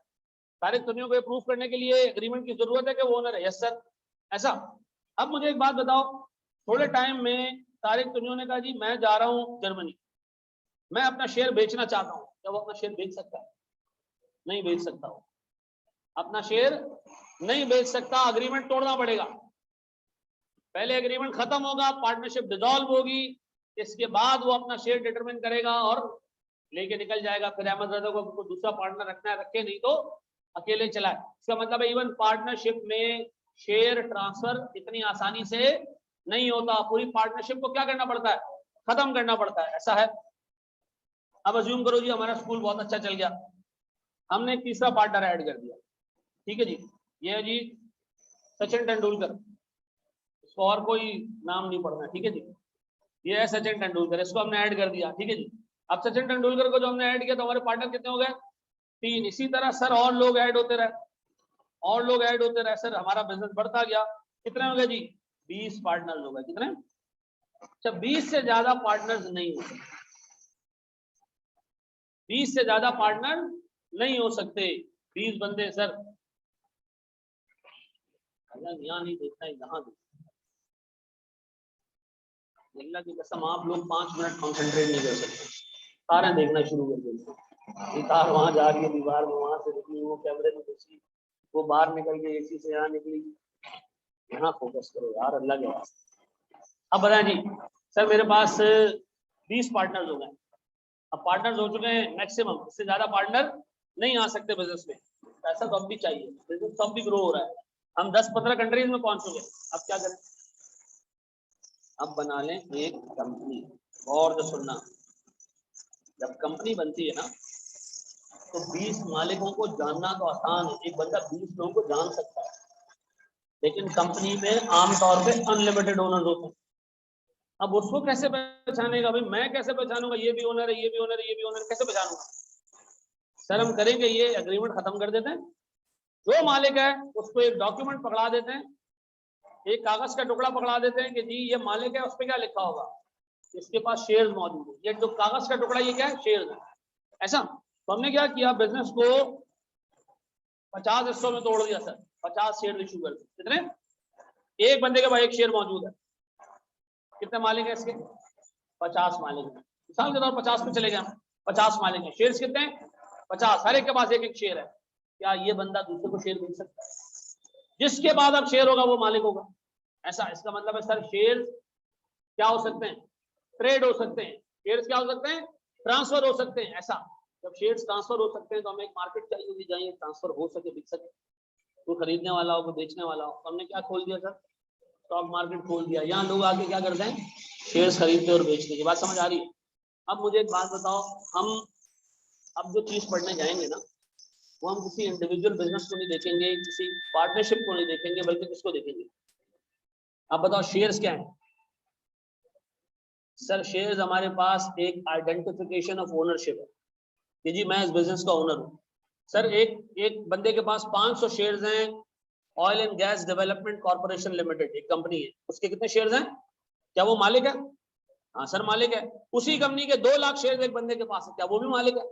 तारिक तुनियों को प्रूफ करने के लिए एग्रीमेंट की जरूरत है कि वो ओनर है। यस सर, ऐसा। अब मुझे एक बात बताओ, थोड़े टाइम में तारिक तुनियों ने कहा जी मैं जा रहा हूं जर्मनी, मैं अपना शेयर बेचना चाहता हूं। क्या वो अपना शेयर बेच सकता है? नहीं बेच सकता। वो अपना शेयर नहीं बेच सकता। अग्रीमेंट तोड़ना पड़ेगा। पहले एग्रीमेंट खत्म होगा, पार्टनरशिप डिसॉल्व होगी, इसके बाद वो अपना शेयर डिटरमिन करेगा और लेके निकल जाएगा। फिर अहमद रजा को दूसरा पार्टनर रखना है रखे, नहीं तो अकेले चलाए। इसका मतलब है इवन पार्टनरशिप में शेयर ट्रांसफर इतनी आसानी से नहीं होता। पूरी पार्टनरशिप को क्या करना पड़ता है? खत्म करना पड़ता है, ऐसा है। अब अज्यूम करो जी हमारा स्कूल बहुत अच्छा चल गया, हमने एक तीसरा पार्टनर ऐड कर दिया, ठीक है जी। ये है जी सचिन तेंदुलकर, इसको और कोई नाम नहीं पढ़ना, ठीक है जी। ये है सचिन तेंदुलकर, इसको हमने ऐड कर दिया, ठीक है जी। अब सचिन तेंदुलकर को जो हमने ऐड किया तो हमारे पार्टनर कितने हो गए? 3। इसी तरह सर और लोग ऐड होते रहे, और लोग ऐड होते रहे, सर हमारा बिजनेस बढ़ता गया। कितने हो गए जी? 20 पार्टनर्स हो गए। कितने? अच्छा, 20 से ज्यादा पार्टनर्स नहीं हो सकते, 20 से ज्यादा पार्टनर नहीं हो सकते। 20 बंदे सर, यहाँ नहीं देखना है, यहाँ देखना। अल्लाह की कसम आप लोग 5 मिनट कॉन्सेंट्रेट नहीं कर सकते, तारें देखना शुरू कर देंगे। ये तार वहां जा रही है दीवार में, वहां से निकली, वो कैमरे में घुसी, वो बाहर निकल के एसी से यहाँ निकली। यहाँ फोकस करो यार, अल्लाह के वास्ते। अब बताएं जी, सर मेरे पास 20 पार्टनर्स हो गए। अब पार्टनर्स हो चुके हैं मैक्सिमम, इससे ज्यादा पार्टनर नहीं आ सकते बिजनेस में। पैसा तो अब भी चाहिए, बिजनेस तो अब भी ग्रो हो रहा है, हम 10-15 कंट्रीज में पहुंच चुके। अब क्या करें? अब बना लें एक कंपनी। और जो सुनना, जब कंपनी बनती है ना तो 20 मालिकों को जानना तो आसान है, एक बंदा 20 लोगों को जान सकता है, लेकिन कंपनी में आमतौर पे अनलिमिटेड ओनर्स होते हैं। अब उसको कैसे पहचानेगा भाई? मैं कैसे पहचानूंगा ये भी ओनर है, ये भी ओनर है, ये भी ओनर है, कैसे पहचानूंगा? सर हम करेंगे, ये एग्रीमेंट खत्म कर देते हैं, जो मालिक है उसको एक डॉक्यूमेंट पकड़ा देते हैं, एक कागज का टुकड़ा पकड़ा देते हैं कि जी ये मालिक है, उस पर क्या लिखा होगा? इसके पास शेयर्स मौजूद है। ये जो कागज का टुकड़ा ये क्या है? शेयर्स है। ऐसा तो हमने क्या किया, बिजनेस को 50 हिस्सों में तोड़ दिया सर, 50 शेयर इशू कर दिए। कितने? एक बंदे के पास एक शेयर मौजूद है। कितने मालिक है इसके? 50 मालिक है। मिसाल के तौर 50 पे चले गए, 50 मालिक है, शेयर्स कितने हैं? 50, हर एक के पास एक एक शेयर है। क्या ये बंदा दूसरे को शेयर बेच सकता है? जिसके बाद अब शेयर होगा वो मालिक होगा। ऐसा, इसका मतलब है सर शेयर क्या हो सकते हैं? ट्रेड हो सकते हैं। शेयर्स क्या हो सकते हैं? ट्रांसफर हो सकते हैं। ऐसा, जब शेयर्स ट्रांसफर हो सकते हैं तो हमें एक मार्केट चाहिए होगी जहाँ ये ट्रांसफर हो सके, बिक सके, कोई खरीदने वाला हो, कोई बेचने वाला हो। तो हमने क्या खोल दिया सर? स्टॉक मार्केट खोल दिया। यहाँ लोग आके क्या करते हैं? शेयर्स खरीदते और बेचने की। बात समझ आ रही है? अब मुझे एक बात बताओ, हम अब जो चीज पढ़ने जाएंगे ना, वो हम किसी इंडिविजुअल बिजनेस को नहीं देखेंगे, किसी पार्टनरशिप को नहीं देखेंगे, बल्कि किसको देखेंगे? आप बताओ शेयर्स क्या है? सर शेयर्स हमारे पास एक आइडेंटिफिकेशन ऑफ ओनरशिप है कि जी मैं इस बिजनेस का ओनर हूँ। सर एक एक बंदे के पास 500 शेयर्स हैं, oil and gas development corporation limited एक कंपनी है, उसके कितने शेयर्स हैं? क्या वो मालिक है? हाँ सर मालिक है। उसी कंपनी के 2 लाख शेयर्स एक बंदे के पास है, क्या वो भी मालिक है?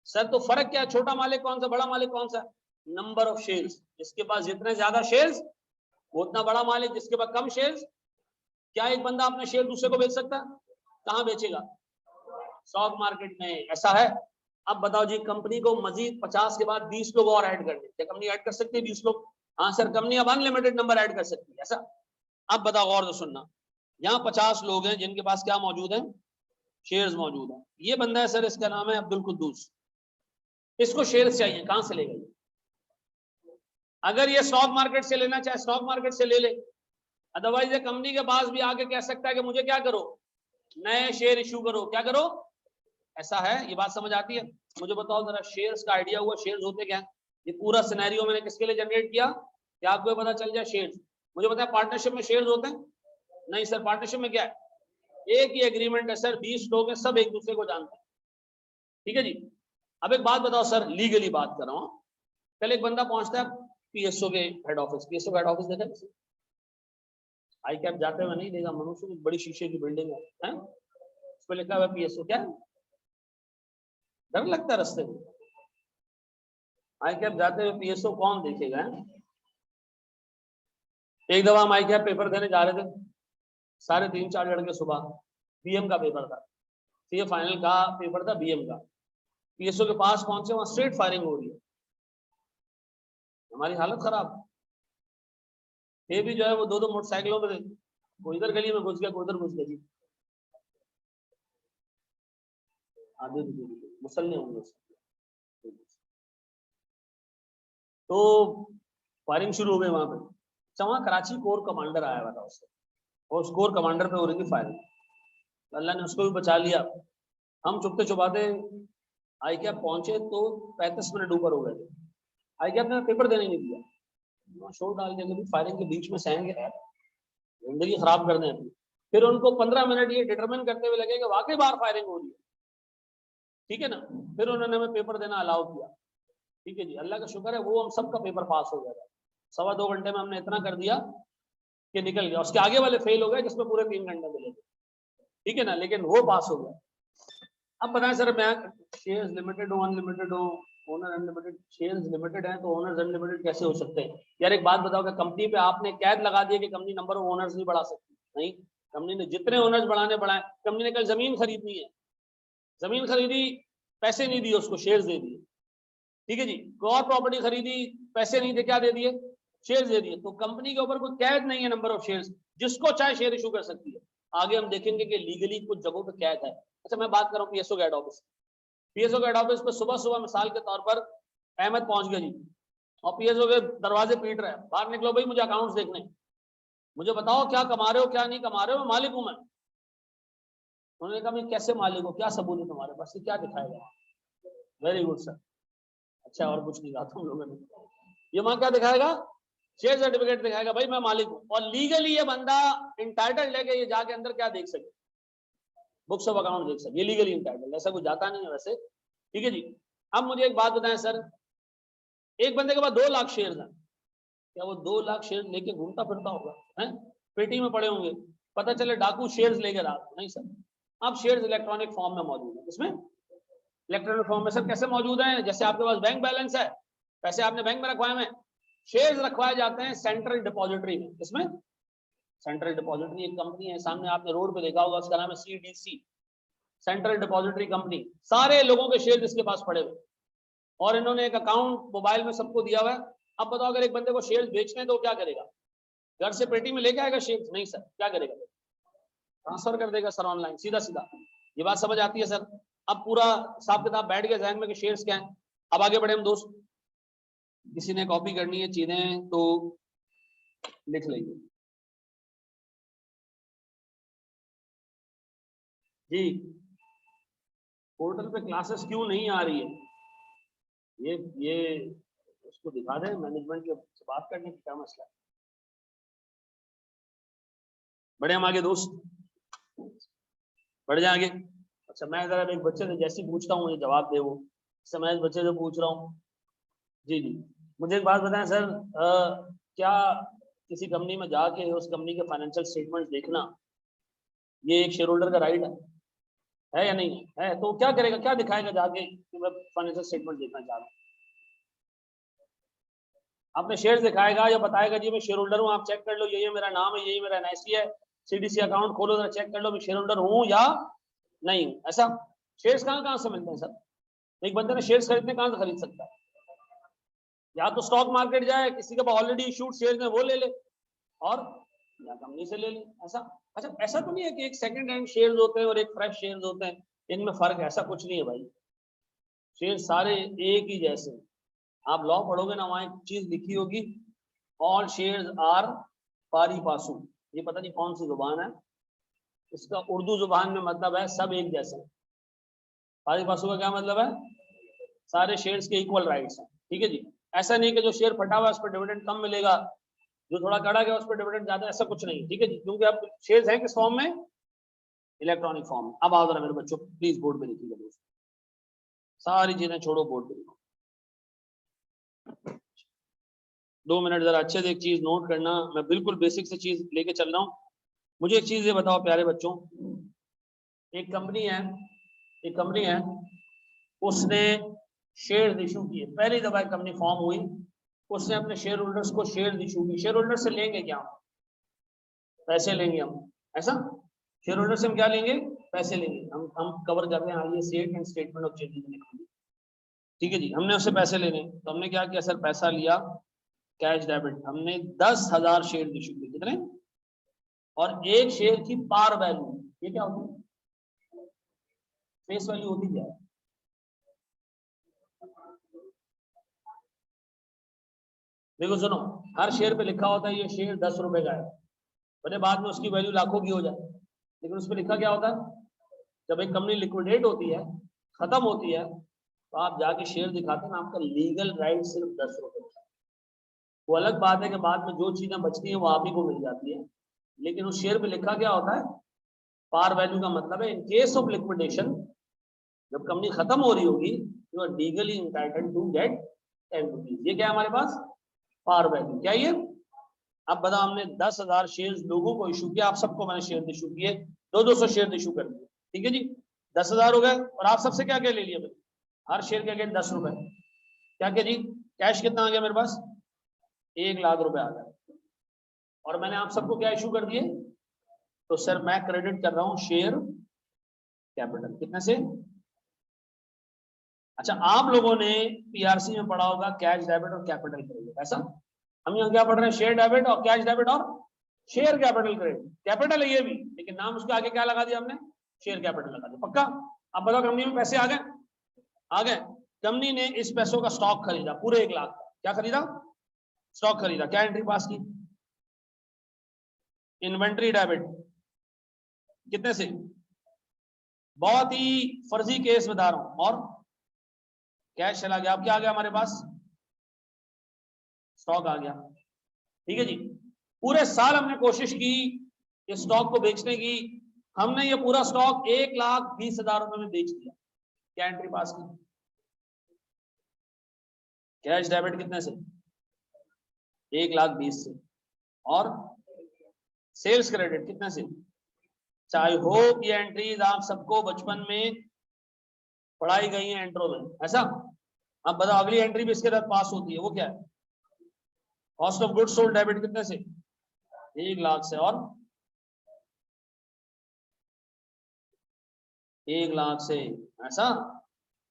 सर तो फर्क क्या है? छोटा मालिक कौन सा, बड़ा मालिक कौन सा? Number of shares. जिसके पास जितने ज्यादा शेयर्स वो उतना बड़ा मालिक, जिसके पास कम शेयर्स। क्या एक बंदा अपने शेयर दूसरे को बेच सकता है? कहाँ बेचेगा? स्टॉक मार्केट में। ऐसा है। अब बताओ जी, कंपनी को मजीद 50 के बाद 20 लोग और ऐड कर दे, क्या कंपनी ऐड कर सकती है 20 लोग? हाँ सर, कंपनी अब अनलिमिटेड नंबर ऐड कर सकती है। ऐसा। अब बताओ और तो सुनना, यहाँ 50 लोग हैं जिनके पास क्या मौजूद है? शेयर्स मौजूद है। ये बंदा है सर, इसका नाम है अब्दुल कुद्दूस। इसको शेयर्स चाहिए, कहां से लेगा? अगर ये स्टॉक मार्केट से लेना चाहे स्टॉक मार्केट से ले ले, अदरवाइज ये कंपनी के पास भी आके कह सकता है कि मुझे क्या करो, नए शेयर इशू करो। क्या करो? ऐसा है। ये बात समझ आती है? मुझे बताओ जरा, शेयर्स का आइडिया हुआ? शेयर्स होते क्या? ये पूरा सिनेरियो मैंने किसके लिए जनरेट किया कि आपको पता चल जाए शेयर्स। मुझे पता है पार्टनरशिप में शेयर्स होते हैं? नहीं सर, पार्टनरशिप में क्या है? एक ही एग्रीमेंट है सर, 20 लोग हैं, सब एक दूसरे को जानते हैं। ठीक है जी। अब एक बात बताओ सर, लीगली बात कर रहा हूँ। कल एक बंदा पहुंचता है पीएसओ के हेड ऑफिस। पीएसओ का हेड ऑफिस देखा किसी? आई कैप जाते हुए नहीं देगा, मनुष्य की बड़ी शीशे की बिल्डिंग है, उस पर लिखा हुआ पीएसओ। क्या डर लगता है रास्ते में? आई कैप जाते हुए पीएसओ कौन देखेगा? एक दफा हम आई कैप पेपर देने जा रहे थे, सारे 3-4 लड़के सुबह, बीएम का पेपर था, सीए फाइनल का पेपर था बीएम का। पीएसओ के पास पहुंचे, वहां स्ट्रेट फायरिंग हो रही है। हमारी हालत खराब। ये भी जो है वो 2-2 मोटरसाइकिलों में थे, कोई इधर गली में घुस गया, कोई उधर घुस गया जी। आधे मुसल्ले होंगे। तो फायरिंग शुरू हो गई वहां पे। वहां कराची कोर कमांडर आया हुआ था उससे, और उस कोर कमांडर पे हो रही थी फायरिंग। तो अल्लाह ने उसको भी बचा लिया। हम चुपते चुपाते आई कैप पहुंचे तो 35 मिनट ऊपर हो गए थे। आई कैप ने पेपर देने नहीं दिया, शोर डाल के फायरिंग के बीच में सहन गया, जिंदगी खराब कर दें अपनी। फिर उनको 15 मिनट ये डिटरमिन करते हुए लगे कि वाकई बाहर फायरिंग हो रही है, ठीक है ना, फिर उन्होंने हमें पेपर देना अलाउ किया। ठीक है जी, अल्लाह का शुक्र है वो हम सबका पेपर पास हो गया था। 2.25 घंटे में हमने इतना कर दिया कि निकल गया। उसके आगे वाले फेल हो गए जिसमें पूरे 3 घंटे मिले थे, ठीक है ना, लेकिन वो पास हो गया। अब बताएं सर, मैं शेयर्स लिमिटेड हो, अनलिमिटेड हो, ओनर अनलिमिटेड, शेयर्स लिमिटेड है तो ओनर्स अनलिमिटेड कैसे हो सकते हैं? यार एक बात बताओ, कि कंपनी पे आपने कैद लगा दिया कि कंपनी नंबर ऑफ ओनर्स नहीं बढ़ा सकती? नहीं, कंपनी ने जितने ओनर्स बढ़ाने बढ़ाए। कंपनी ने कल जमीन खरीदनी है, जमीन खरीदी, पैसे नहीं दिए उसको, शेयर्स दे दिए। ठीक है जी, कोई और प्रॉपर्टी खरीदी, पैसे नहीं थे, क्या दे दिए? शेयर्स दे दिए। तो कंपनी के ऊपर कोई कैद नहीं है नंबर ऑफ शेयर्स, जिसको चाहे शेयर इशू कर सकती है। आगे हम देखेंगे कि लीगली कुछ जगहों पे कैद है। अच्छा, मैं बात कर रहा हूँ पीएसओ के हेड ऑफिस। पीएसओ के हेड ऑफिस पे सुबह सुबह मिसाल के तौर पर अहमद पहुंच गया जी, और पीएसओ के दरवाजे पीट रहे हैं, बाहर निकलो भाई, मुझे अकाउंट्स देखने, मुझे बताओ क्या कमा रहे हो क्या नहीं कमा रहे हो, मालिक हूं मैं। उन्होंने कहा भाई कैसे मालिक हो, क्या सबूत है तुम्हारे पास, क्या दिखाएगा? Very good sir. अच्छा, और कुछ नहीं कहा तुम लोगों ने? ये वहां क्या दिखाएगा? शेयर सर्टिफिकेट दिखाएगा, भाई मैं मालिक हूं। और लीगली ये बंदा इंटाइटल्ड है कि ये जाके अंदर क्या देख सके, बुक्स ऑफ अकाउंट देख सके, ये लीगली इंटाइटल्ड, ऐसा कुछ जाता नहीं है वैसे। ठीक है जी। अब मुझे एक बात बताएं सर, एक बंदे के पास 2 लाख शेयर हैं, क्या वो 2 लाख शेयर लेके घूमता फिरता होगा? है, पेटी में पड़े होंगे, पता चले डाकू शेयर्स लेके रात? नहीं सर, अब शेयर्स इलेक्ट्रॉनिक फॉर्म में मौजूद है। इसमें इलेक्ट्रॉनिक फॉर्म में सर कैसे मौजूद है? जैसे आपके पास बैंक बैलेंस है, पैसे आपने बैंक में रखवाए हैं, शेयर्स रखवाए जाते हैं सेंट्रल डिपॉजिटरी में। इसमें सेंट्रल डिपॉजिटरी एक कंपनी है, सामने आपने रोड पे देखा होगा, उसका नाम है सीडीसी, सेंट्रल डिपॉजिटरी कंपनी। सारे लोगों के शेयर इसके पास पड़े हुए, और इन्होंने एक अकाउंट मोबाइल में सबको दिया हुआ है। अब बताओ, अगर एक बंदे को शेयर बेचने हैं तो क्या करेगा? घर से पेटी में लेके आएगा शेयर? नहीं सर, क्या करेगा? ट्रांसफर कर देगा सर ऑनलाइन, सीधा सीधा। ये बात समझ आती है सर? अब पूरा हिसाब किताब बैठ गया जहन में कि शेयर्स क्या है। अब आगे बढ़े हम दोस्त, किसी ने कॉपी करनी है चीजें तो लिख लीजिए जी। पोर्टल पे क्लासेस क्यों नहीं आ रही है? ये उसको दिखा दें, मैनेजमेंट से बात करने की क्या मसला है? बढ़े हम आगे दोस्त, बढ़ जाए आगे। अच्छा, मैं जरा एक बच्चे से जैसे पूछता हूँ ये जवाब दे वो, इससे मैं इस बच्चे से पूछ रहा हूँ। जी जी, मुझे एक बात बताएं सर, क्या किसी कंपनी में जाके उस कंपनी के फाइनेंशियल स्टेटमेंट देखना ये एक शेयर होल्डर का राइट है या नहीं है? तो क्या करेगा, क्या दिखाएगा जाके कि मैं फाइनेंशियल स्टेटमेंट देखना चाह रहा हूँ? आपने शेयर दिखाएगा या बताएगा जी मैं शेयर होल्डर हूँ, आप चेक कर लो, यही मेरा नाम है, यही मेरा एनआईसी है, सीडीसी अकाउंट खोलो जरा चेक कर लो मैं शेयर होल्डर हूँ या नहीं हूँ? ऐसा शेयर्स कहाँ से मिलते हैं सर? एक बंदे ने शेयर्स खरीदने कहाँ से खरीद सकता है? या तो स्टॉक मार्केट जाए, किसी के पास ऑलरेडी इशूड शेयर्स हैं वो ले ले, और या कंपनी से ले ले। ऐसा अच्छा, ऐसा तो नहीं है कि एक सेकंड हैंड शेयर्स होते हैं और एक फ्रेश शेयर्स होते हैं, इनमें फर्क है? ऐसा कुछ नहीं है भाई, शेयर सारे एक ही जैसे हैं। आप लॉ पढ़ोगे ना, वहां एक चीज लिखी होगी, ऑल शेयर्स आर पारी पासू। ये पता नहीं कौन सी जुबान है, इसका उर्दू जुबान में मतलब है सब एक जैसे हैं। पारी पासू का क्या मतलब है? सारे शेयर्स के इक्वल राइट्स हैं। ठीक है जी, ऐसा नहीं कि जो शेयर फटा हुआ है उस पर डिविडेंड कम मिलेगा, जो थोड़ा कड़ा गया उस पर डिविडेंड ज्यादा, ऐसा कुछ नहीं। ठीक है जी, क्योंकि अब शेयर्स हैं किस फॉर्म में? इलेक्ट्रॉनिक फॉर्म में। अब आओ जरा मेरे बच्चों, प्लीज बोर्ड पे लिखिएगा दोस्त, सारी चीजें छोड़ो, बोर्ड पे लिखो। 2 मिनट जरा अच्छे से एक चीज नोट करना, मैं बिल्कुल बेसिक से चीज लेके चल रहा हूँ। मुझे एक चीज ये बताओ प्यारे बच्चों, एक कंपनी है, उसने शेयर इशू किए, पहली दफा कंपनी फॉर्म हुई, उसने अपने शेयर होल्डर्स को शेयर इशू किए। शेयर होल्डर से लेंगे क्या? पैसे लेंगे हम, ऐसा? शेयर होल्डर से हम क्या लेंगे? पैसे लेंगे। हम कवर कर रहे हैं आइए set and statement of changes. ठीक है जी, हमने उससे पैसे लेने, तो हमने क्या किया सर? पैसा लिया, कैश डेबिट, हमने 10,000 शेयर इशू किए। कितने? और एक शेयर की पार वैल्यू, ये क्या होती है? फेस वैल्यू होती क्या है? देखो सुनो, हर शेयर पे लिखा होता है ये शेयर 10 रुपए का है, भले बाद में उसकी वैल्यू लाखों की हो जाए, लेकिन उस पर लिखा क्या होता है? जब एक कंपनी लिक्विडेट होती है, खत्म होती है, तो आप जाके शेयर दिखाते हैं ना, आपका लीगल राइट सिर्फ 10 रुपए का है। वो अलग बात है कि बाद में जो चीजें बचती हैं वो आप ही को मिल जाती है, लेकिन उस शेयर पे लिखा क्या होता है? पार वैल्यू का मतलब है इन केस ऑफ लिक्विडेशन, जब कंपनी खत्म हो रही होगी, you are legally entitled to get 10 rupees. ये क्या है हमारे पास? Par value. क्या ये? अब बताओ, हमने 10,000 शेयर्स लोगों को इशू किया, आप सबको मैंने शेयर इशू किए, 200 शेयर इशू कर दिए, ठीक है जी, 10,000 हो गए, और आप सबसे क्या क्या ले लिया? हर शेयर के अगेंस्ट 10 रुपए। क्या क्या जी? कैश कितना आ गया मेरे पास? 1 लाख रुपए आ गया, और मैंने आप सबको क्या इशू कर दिए? तो सर मैं क्रेडिट कर रहा हूं शेयर कैपिटल, कितने से? अच्छा, आप लोगों ने पीआरसी में पढ़ा होगा कैश डेबिट और कैपिटल क्रेडिट, ऐसा? हम यहाँ क्या पढ़ रहे हैं? शेयर डेबिट और कैश डेबिट और शेयर कैपिटल क्रेडिट। कैपिटल है ये भी, लेकिन नाम उसके आगे क्या लगा दिया हमने? शेयर कैपिटल लगा दिया। पक्का? अब बताओ, कंपनी में पैसे आ गए? आ गए। कंपनी ने इस पैसों का स्टॉक खरीदा पूरे 1 लाख का। क्या खरीदा? स्टॉक खरीदा। क्या एंट्री पास की? Inventory debit. कितने से? बहुत ही फर्जी केस बता रहा हूं, और कैश चला गया। अब क्या आ गया हमारे पास? स्टॉक आ गया, ठीक है जी। पूरे साल हमने कोशिश की इस स्टॉक को बेचने की, हमने ये पूरा स्टॉक 1,20,000 रुपए में बेच दिया। क्या एंट्री पास की? कैश डेबिट कितने से? 1,20,000 से। और सेल्स क्रेडिट कितने से? आई होप ये एंट्रीज आप सबको बचपन में पढ़ाई गई है एंट्रो में, ऐसा? अब बताओ, अगली एंट्री भी इसके साथ पास होती है, वो क्या है? Cost of goods sold debit कितने से? 1 लाख से। और 1 लाख से, ऐसा?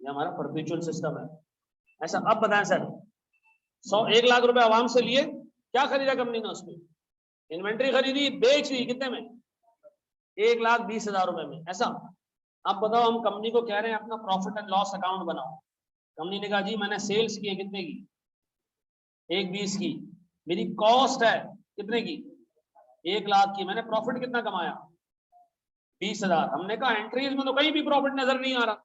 ये हमारा परपेचुअल सिस्टम है, ऐसा? अब बताएं सर, 1 लाख रुपए आवाम से लिए, क्या खरीदा कंपनी ने? उसमें इन्वेंट्री खरीदी, बेच दी, कितने में? 1,20,000 रुपए में, ऐसा? अब बताओ, हम कंपनी को कह रहे हैं अपना प्रॉफिट एंड लॉस अकाउंट बनाओ। कंपनी ने कहा जी मैंने सेल्स की है, कितने की? 1,20,000 की। मेरी कॉस्ट है कितने की? 1 लाख की। मैंने प्रॉफिट कितना कमाया? 20,000। हमने कहा एंट्रीज में तो कहीं भी प्रॉफिट नजर नहीं आ रहा।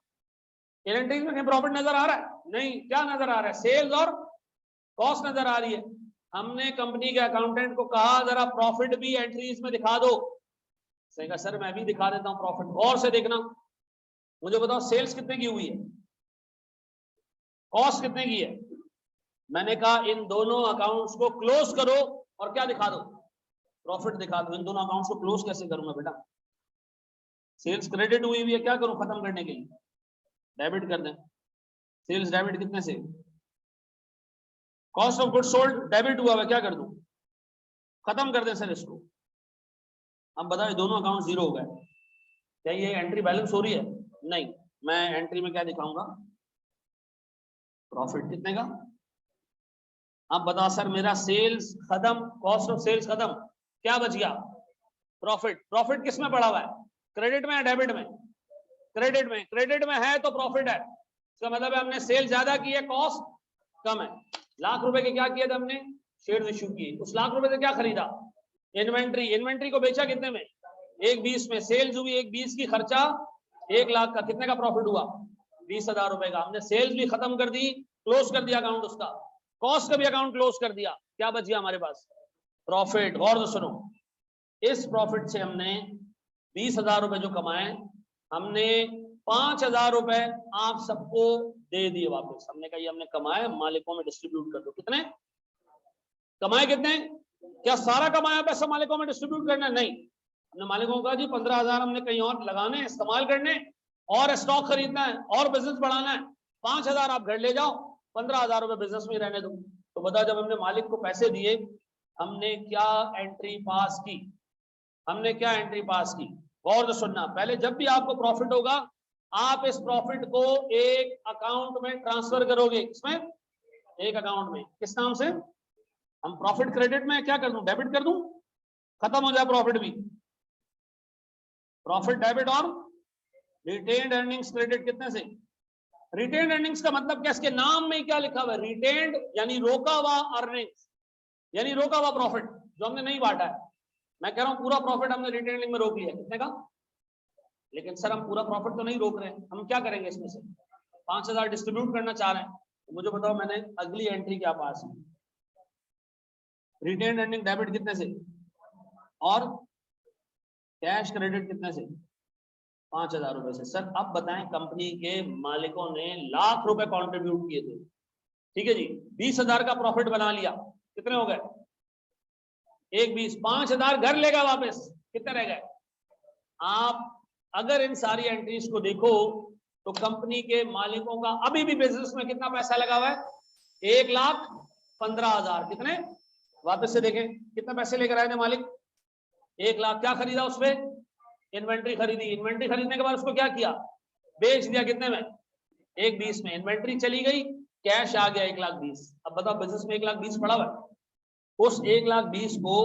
एंट्रीज में कहीं प्रॉफिट नजर आ रहा है? नहीं। क्या नजर आ रहा है? सेल्स और कॉस्ट नजर आ रही है। हमने कंपनी के अकाउंटेंट को कहा जरा प्रॉफिट भी एंट्रीज में दिखा दो। कहा सर मैं भी दिखा देता हूं प्रॉफिट, गौर से देखना। मुझे बताओ सेल्स कितने की हुई है, कॉस्ट कितने की है? मैंने कहा इन दोनों अकाउंट्स को क्लोज करो और क्या दिखा दो? प्रॉफिट दिखा दो। इन दोनों अकाउंट्स को क्लोज कैसे करूंगा बेटा? सेल्स क्रेडिट हुई हुई है, क्या करूं खत्म करने के लिए? डेबिट कर दें। सेल्स डेबिट कितने से? Cost of goods sold debit हुआ है, क्या कर दूं? खत्म कर दें सर इसको। अब बताओ, दोनों अकाउंट जीरो हो गए, क्या ये एंट्री बैलेंस हो रही है? नहीं। मैं एंट्री में क्या दिखाऊंगा? प्रॉफिट। कितने का? अब बताओ सर, मेरा सेल्स खत्म, कॉस्ट ऑफ सेल्स खत्म, क्या बच गया? प्रॉफिट। प्रॉफिट किस में पड़ा हुआ है? क्रेडिट में या डेबिट में? क्रेडिट में। क्रेडिट में है तो प्रॉफिट है, इसका मतलब है हमने सेल ज्यादा की है, कॉस्ट कम है। लाख रुपए के क्या किए थे हमने? शेयर इश्यू किए। उस लाख रुपए से क्या खरीदा? इन्वेंट्री। इन्वेंट्री को बेचा कितने में? 1,20,000 में। सेल्स हुई 1,20,000 की, खर्चा 1 लाख का। कितने का प्रॉफिट हुआ? 20,000 रुपए का। हमने सेल्स भी खत्म कर दी, क्लोज कर दिया अकाउंट उसका, कॉस्ट का भी अकाउंट क्लोज कर दिया। क्या बच गया हमारे पास? प्रॉफिट। गौर से सुनो, इस प्रॉफिट से हमने 20,000 रुपए जो कमाए, हमने 5,000 रुपए आप सबको दे दिए वापस। हमने कहा ये हमने कमाए, मालिकों में डिस्ट्रीब्यूट कर दो। कितने कमाए? कितने? क्या सारा कमाया पैसा मालिकों में डिस्ट्रीब्यूट करना? नहीं। हमने मालिकों को कहा जी 15,000 हमने कहीं और लगाने, इस्तेमाल करने, और स्टॉक खरीदना है, और बिजनेस बढ़ाना है। 5,000 आप घर ले जाओ, 15,000 रुपए बिजनेस में रहने दो। तो बताओ, जब हमने मालिक को पैसे दिए, हमने क्या एंट्री पास की? हमने क्या एंट्री पास की? गौर से सुनना, पहले जब भी आपको प्रॉफिट होगा, आप इस प्रॉफिट को एक अकाउंट में ट्रांसफर करोगे। इसमें एक अकाउंट में, किस नाम से? हम प्रॉफिट क्रेडिट में क्या कर दूं? डेबिट कर दूं, खत्म हो जाए प्रॉफिट भी। प्रॉफिट डेबिट और रिटेन्ड अर्निंग्स क्रेडिट। कितने से? रिटेन्ड अर्निंग्स का मतलब क्या? इसके नाम में क्या लिखा हुआ है? रिटेन्ड यानी रोका हुआ अर्निंग्स, यानी रोका हुआ प्रॉफिट जो हमने नहीं बांटा है। मैं कह रहा हूं पूरा प्रॉफिट हमने रिटेनिंग में रोक लिया। कितने का? लेकिन सर हम पूरा प्रॉफिट तो नहीं रोक रहे हैं, हम क्या करेंगे इसमें से? 5,000 डिस्ट्रीब्यूट करना चाह रहे हैं। तो मुझे बताओ मैंने अगली एंट्री क्या पास की? रिटेन अर्निंग डेबिट कितने से? और कैश क्रेडिट कितने से? 5,000 रुपए से। सर अब बताएं, कंपनी के मालिकों ने लाख रुपए कंट्रीब्यूट किए थे, ठीक है जी, 20,000 का प्रॉफिट बना लिया, कितने हो गए? 1,20, 5,000 घर लेगा वापस, कितने रह गए? आप अगर इन सारी एंट्रीज को देखो तो कंपनी के मालिकों का अभी भी बिजनेस में कितना पैसा लगा हुआ है? 1,15,000। कितने? वापस से देखें कितना पैसे लेकर आए थे मालिक? 1 लाख। क्या खरीदा उसमें? इन्वेंट्री खरीदी। इन्वेंट्री खरीदने के बाद उसको क्या किया? बेच दिया। कितने में? 1,20 में। इन्वेंट्री चली गई, कैश आ गया 1,20,000। अब बताओ बिजनेस में 1,20,000 पड़ा हुआ है। उस 1,20,000 को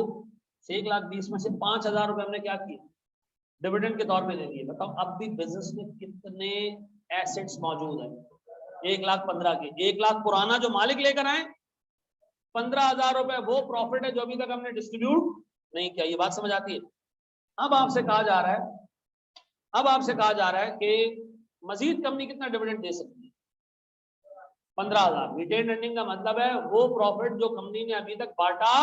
1,20,000 में से 5,000 रुपए हमने क्या किया? डिविडेंड के तौर पे दे दिए। बताओ अब भी बिजनेस में कितने एसेट्स मौजूद है? 1,15,000 के। 1,00,000 पुराना जो मालिक लेकर आए, 15,000 रुपए वो प्रॉफिट है जो अभी तक हमने डिस्ट्रीब्यूट नहीं किया। ये बात समझ आती है? अब आपसे कहा जा रहा है कि मजीद कंपनी कितना डिविडेंड दे सकती है? 15,000। रिटेन अर्निंग का मतलब है वो प्रॉफिट जो कंपनी ने अभी तक बांटा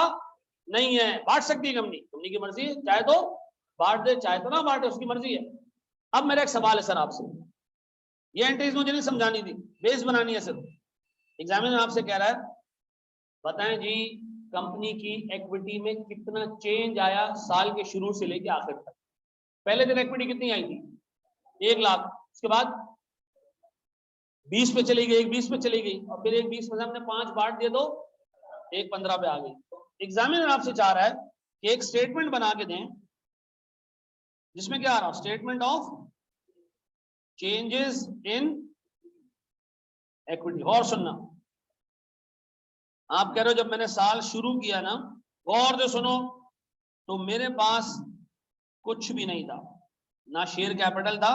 नहीं है। बांट सकती है कंपनी की मर्जी है, चाहे तो बांट दे चाहे तो ना बांटे, उसकी मर्जी है। अब मेरा एक सवाल है सर आपसे, ये एंट्रीज मुझे नहीं समझानी थी, बेस बनानी है सिर्फ। एग्जामिनर आपसे कह रहा है बताएं जी कंपनी की इक्विटी में कितना चेंज आया साल के शुरू से लेके आखिर तक। पहले दिन इक्विटी कितनी आई थी? 1,00,000। उसके बाद 20 पे चली गई, 1,20 पे चली गई, और फिर 1,20 में हमने 5 बांट दिए तो 1,15 पे आ गई। एग्जामिनर आपसे चाह रहा है कि एक स्टेटमेंट बना के दें जिसमें क्या आ रहा हो? Statement of changes in equity. और सुनना, आप कह रहे हो जब मैंने साल शुरू किया ना, गौर से सुनो, तो मेरे पास कुछ भी नहीं था, ना शेयर कैपिटल था,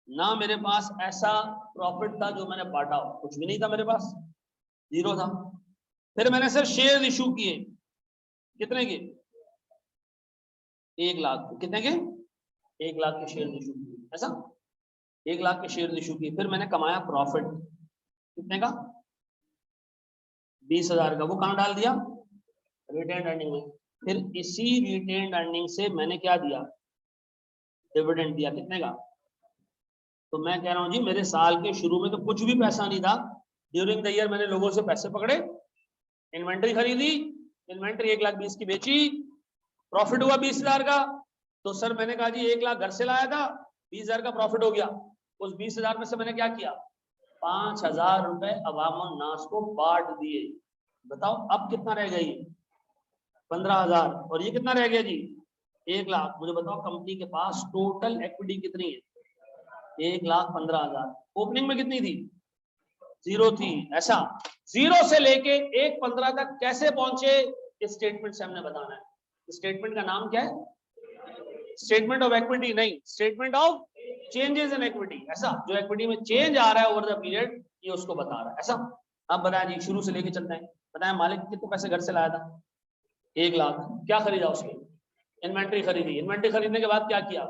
ना मेरे पास ऐसा प्रॉफिट था जो मैंने बांटा हो, कुछ भी नहीं था मेरे पास, जीरो था। फिर मैंने सर शेयर इशू किए, कितने के? 1,00,000। कितने के? 1,00,000 के शेयर इशू किए। ऐसा 1,00,000 के शेयर इशू किए। फिर मैंने कमाया प्रॉफिट, कितने का? 20,000 का। वो कहाँ डाल दिया? रिटेन अर्निंग में। फिर इसी रिटेन अर्निंग से मैंने क्या दिया? डिविडेंड दिया। कितने का? तो मैं कह रहा हूं जी मेरे साल के शुरू में तो कुछ भी पैसा नहीं था। ड्यूरिंग द ईयर मैंने लोगों से पैसे पकड़े, इन्वेंट्री खरीदी, इन्वेंट्री 1,20,000 की बेची, प्रॉफिट हुआ 20,000 का। तो सर मैंने कहा जी 1,00,000 घर से लाया था, 20,000 का प्रॉफिट हो गया। उस 20,000 में से मैंने क्या किया? 5,000 रुपए अवामुन नास को बांट दिए। बताओ अब कितना रह गया? ये 15,000। और ये कितना रह गया जी? 1,00,000। मुझे बताओ कंपनी के पास टोटल इक्विटी कितनी है? 1,15,000। ओपनिंग में कितनी थी? 0 थी। ऐसा 0 से लेके 1,15 तक कैसे पहुंचे, इस स्टेटमेंट से हमने बताना है। स्टेटमेंट का नाम क्या है? स्टेटमेंट ऑफ इक्विटी नहीं, statement of changes in equity. ऐसा जो इक्विटी में चेंज आ रहा है ओवर द पीरियड, ये उसको बता रहा है। ऐसा अब बताएं जी, शुरू से लेके चलते हैं। बताएं मालिक कितने पैसे घर से लाया था? 1,00,000। क्या खरीदा उसने? इन्वेंट्री खरीदी। इन्वेंट्री खरीदने के बाद क्या किया?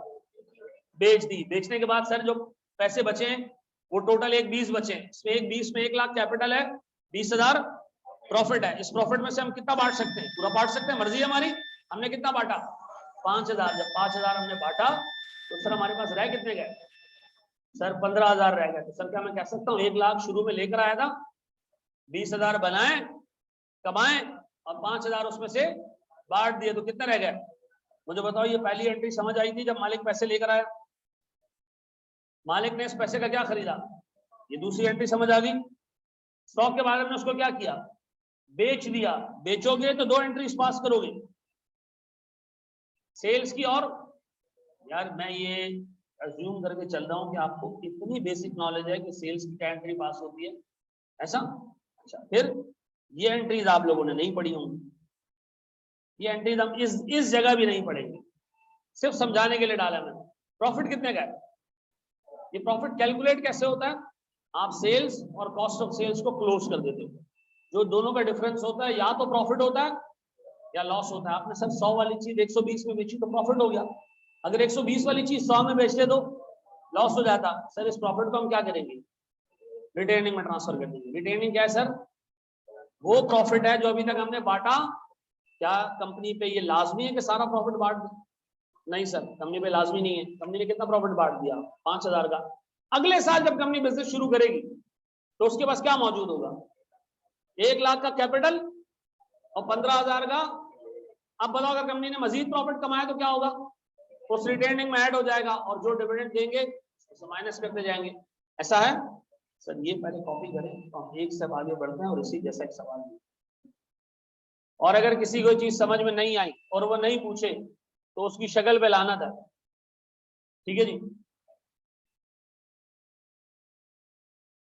बेच दी। बेचने के बाद सर जो पैसे बचे वो टोटल 1,20 बचे। इसमें 1,20 में 1,00,000 कैपिटल है, 20,000 प्रॉफिट है। इस प्रॉफिट में से हम कितना बांट सकते हैं? पूरा बांट सकते हैं, मर्जी है हमारी। हमने कितना बांटा? 5,000। जब 5,000 हमने बांटा तो सर हमारे पास रह कितने गए? सर 15,000 रह गए। तो सर क्या मैं कह सकता हूँ 1,00,000 शुरू में लेकर आया था, 20,000 बनाए कमाए और 5,000 उसमें से बांट दिए, तो कितने रह गए? मुझे बताओ। ये पहली एंट्री समझ आई थी जब मालिक पैसे लेकर आया, मालिक ने इस पैसे का क्या खरीदा। ये दूसरी एंट्री समझ आ गई। स्टॉक के बारे में उसको क्या किया? बेच दिया। बेचोगे तो 2 एंट्रीज पास करोगे, सेल्स की और, यार मैं ये अज्यूम करके चल रहा हूं कि आपको इतनी बेसिक नॉलेज है कि सेल्स की क्या एंट्री पास होती है। ऐसा अच्छा, फिर ये एंट्रीज आप लोगों ने नहीं पढ़ी होंगी। ये एंट्रीज हम इस जगह भी नहीं पढ़ेंगे, सिर्फ समझाने के लिए डाला मैंने। प्रॉफिट कितने का है? ये प्रॉफिट कैलकुलेट कैसे होता है? आप सेल्स और कॉस्ट ऑफ सेल्स को क्लोज कर देते हो। जो दोनों का डिफरेंस होता है या तो प्रॉफिट होता है या लॉस होता है। आपने सर 100 वाली चीज 120 में बेची तो प्रॉफिट हो गया। अगर 120 वाली चीज 100 में बेच ले तो लॉस हो जाता। सर इस प्रॉफिट को हम क्या करेंगे? रिटेनिंग में ट्रांसफर कर देंगे। रिटेनिंग क्या है सर? वो प्रॉफिट है जो अभी तक हमने बांटा। क्या कंपनी पे ये लाजमी है कि सारा प्रॉफिट बांट दें? नहीं सर, कंपनी पे लाजमी नहीं है। कंपनी ने कितना प्रॉफिट बांट दिया? 5,000 का। अगले साल जब कंपनी बिजनेस शुरू करेगी तो उसके पास क्या मौजूद होगा? 1 लाख का कैपिटल और 15,000 का। अब बताओ अगर कंपनी ने मजीद प्रॉफिट कमाया तो क्या होगा? उस रिटेनिंग में ऐड हो जाएगा और जो डिविडेंड देंगे उसको माइनस करते जाएंगे। ऐसा है सर? ये पहले कॉपी करें तो हम एक स्टेप आगे बढ़ते हैं और इसी जैसा एक सवाल। और अगर किसी को चीज समझ में नहीं आई और वो नहीं पूछे तो उसकी शक्ल पे लानत है। ठीक है जी।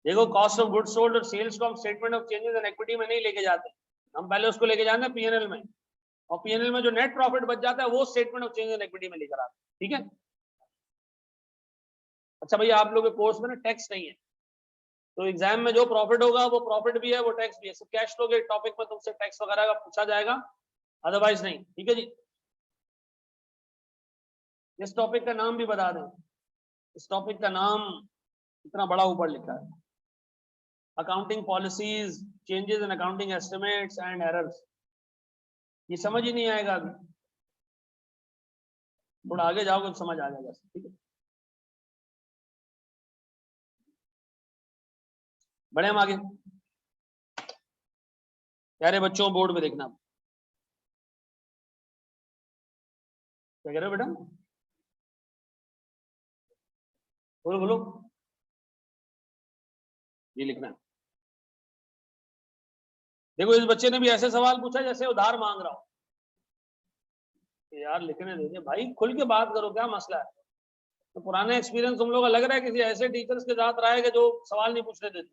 देखो, कॉस्ट ऑफ गुड्स सोल्ड और सेल्स को हम statement of changes in equity में नहीं लेके जाते, हम पहले उसको लेके जाते हैं पीएनएल में, और पीएनएल में जो नेट प्रॉफिट बच जाता है वो statement of changes in equity में लेकर आते हैं। ठीक है। अच्छा भैया, आप लोगों के कोर्स में ना टैक्स नहीं है, तो एग्जाम में जो प्रॉफिट होगा वो प्रॉफिट भी है, वो टैक्स भी है। सिर्फ कैश फ्लो के टॉपिक में तुमसे टैक्स वगैरह का पूछा जाएगा, अदरवाइज नहीं। ठीक है जी। इस टॉपिक का नाम भी बता दें, इस टॉपिक का नाम इतना बड़ा ऊपर लिखा है, accounting policies, changes in accounting estimates and errors. ये समझ ही नहीं आएगा अभी, थोड़ा आगे जाओगे तो समझ आ जाएगा। ठीक है, बढ़े हम आगे। प्यारे बच्चों, बोर्ड पे देखना। क्या कह रहे हो बेटा? बोलो बोलो। ये लिखना है। देखो, इस बच्चे ने भी ऐसे सवाल पूछा जैसे उधार मांग रहा हो। यार लिखने दीजिए भाई, खुल के बात करो, क्या मसला है? तो पुराना एक्सपीरियंस तुम लोग का लग रहा है किसी ऐसे टीचर्स के साथ रहा है कि जो सवाल नहीं पूछने देते।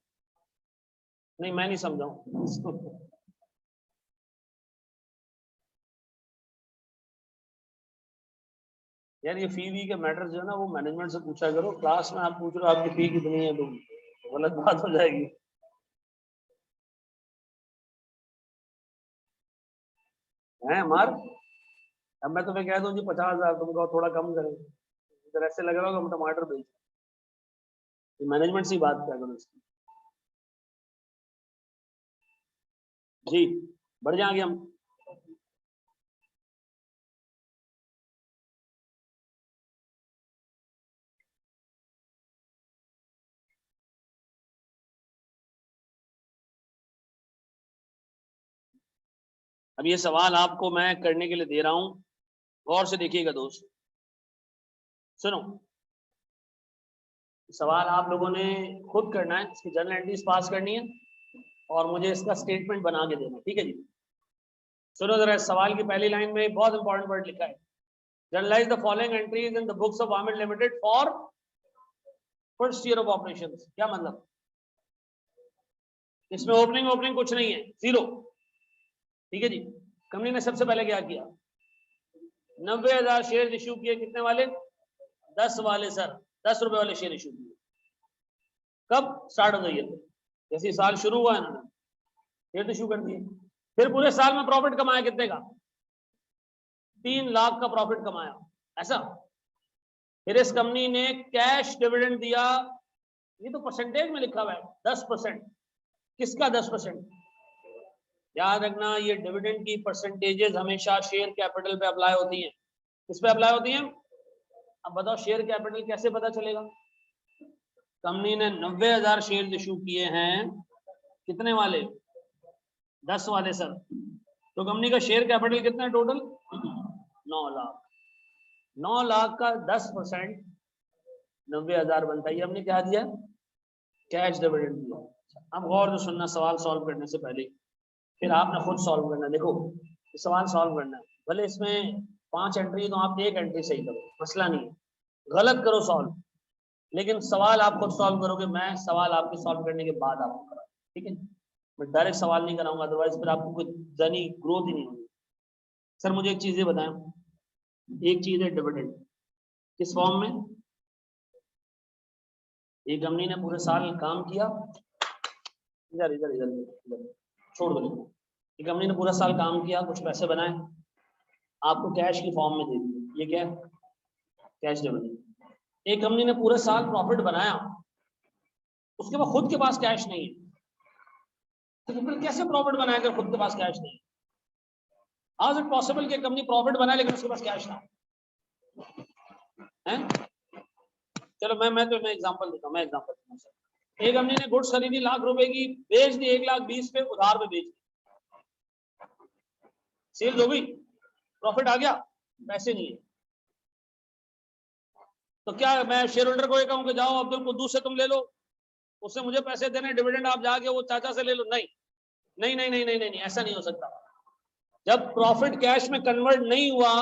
नहीं, मैं नहीं समझाऊं। यार ये फी वी के मैटर जो है ना, वो मैनेजमेंट से पूछा करो। क्लास में आप पूछ रहे हो आपकी फी कितनी है, तो गलत बात हो जाएगी। है मार, अब मैं तुम्हें कह दूं जी 50,000, तुम कहो थोड़ा कम करें, इधर ऐसे लग रहा होगा हम टमाटर बेच। मैनेजमेंट से ही बात क्या करो इसकी। जी, बढ़ जाएंगे हम। अब ये सवाल आपको मैं करने के लिए दे रहा हूं, गौर से देखिएगा दोस्त। सुनो, सवाल आप लोगों ने खुद करना है, इसकी जर्नल एंट्रीज पास करनी है और मुझे इसका स्टेटमेंट बना के देना। ठीक है जी। सुनो जरा, सवाल की पहली लाइन में बहुत इंपॉर्टेंट वर्ड लिखा है, generalized the following entries in the books of Aamir limited for first year of operation. क्या मतलब? इसमें ओपनिंग कुछ नहीं है, जीरो। ठीक है जी। कंपनी ने सबसे पहले क्या किया? 90,000 शेयर इश्यू किए। कितने वाले? 10 वाले सर, 10 रुपए वाले शेयर इश्यू किए। कब स्टार्ट हो गई है? जैसे साल शुरू हुआ है ना, शेयर इश्यू कर दिए। फिर पूरे साल में प्रॉफिट कमाया कितने का? 3 लाख का प्रॉफिट कमाया, ऐसा। फिर इस कंपनी ने कैश डिविडेंड दिया, ये तो परसेंटेज में लिखा हुआ है 10%। किसका 10%? याद रखना, ये डिविडेंड की परसेंटेजेस हमेशा शेयर कैपिटल पे अप्लाई होती हैं। किस पे अप्लाई होती हैं? अब बताओ, शेयर कैपिटल कैसे पता चलेगा? कंपनी ने 90,000 शेयर इशू किए हैं, कितने वाले? 10 वाले सर। तो कंपनी का शेयर कैपिटल कितना है टोटल? 9 लाख। 9 लाख का 10% 90,000 बनता है। हमने क्या दिया? कैश डिविडेंड दिया। अब गौर से सुनना, सवाल सॉल्व करने से पहले फिर आपने खुद सॉल्व करना। देखो, सवाल सॉल्व करना है, भले इसमें 5 एंट्री तो आप 1 एंट्री सही करो, मसला नहीं है, गलत करो सॉल्व, लेकिन सवाल आप खुद सॉल्व करोगे। मैं सवाल आपके सॉल्व करने के बाद आपको करा, ठीक है? मैं डायरेक्ट सवाल नहीं कराऊंगा, अदरवाइज फिर आपको कोई जनी ग्रोथ ही नहीं होगी। सर मुझे एक चीज ये बताएं, एक चीज है डिविडेंड किस फॉर्म में? एक कंपनी ने पूरे साल काम किया, इधर इधर इधर इधर छोड़ दो। एक कंपनी ने पूरा साल काम किया, कुछ पैसे बनाए, आपको कैश की फॉर्म में दे दिए। ये क्या है? Cash dividend. एक कंपनी ने पूरे साल प्रॉफिट बनाया, उसके बाद खुद के पास कैश नहीं है, तो फिर कैसे प्रॉफिट बनाएगा खुद के पास कैश नहीं? हाउ इज इट पॉसिबल कि कंपनी प्रॉफिट बनाए लेकिन उसके पास कैश ना? हैं? चलो मैं एग्जांपल देता हूँ, सर। एक कंपनी ने गुड्स खरीदी ₹1,00,000 की, बेच दी 1,20,000 पे, उधार पे बेच दी, सेल्स हो गई, प्रॉफिट आ गया, पैसे नहीं है। तो क्या मैं शेयर होल्डर को ये कहूँ कि जाओ अब्दुल कुद्दूस से तुम ले लो, उससे मुझे पैसे देने, डिविडेंड आप जाके वो चाचा से ले लो? नहीं नहीं नहीं नहीं नहीं नहीं, नहीं, ऐसा नहीं हो सकता। जब प्रॉफिट कैश में कन्वर्ट नहीं हुआ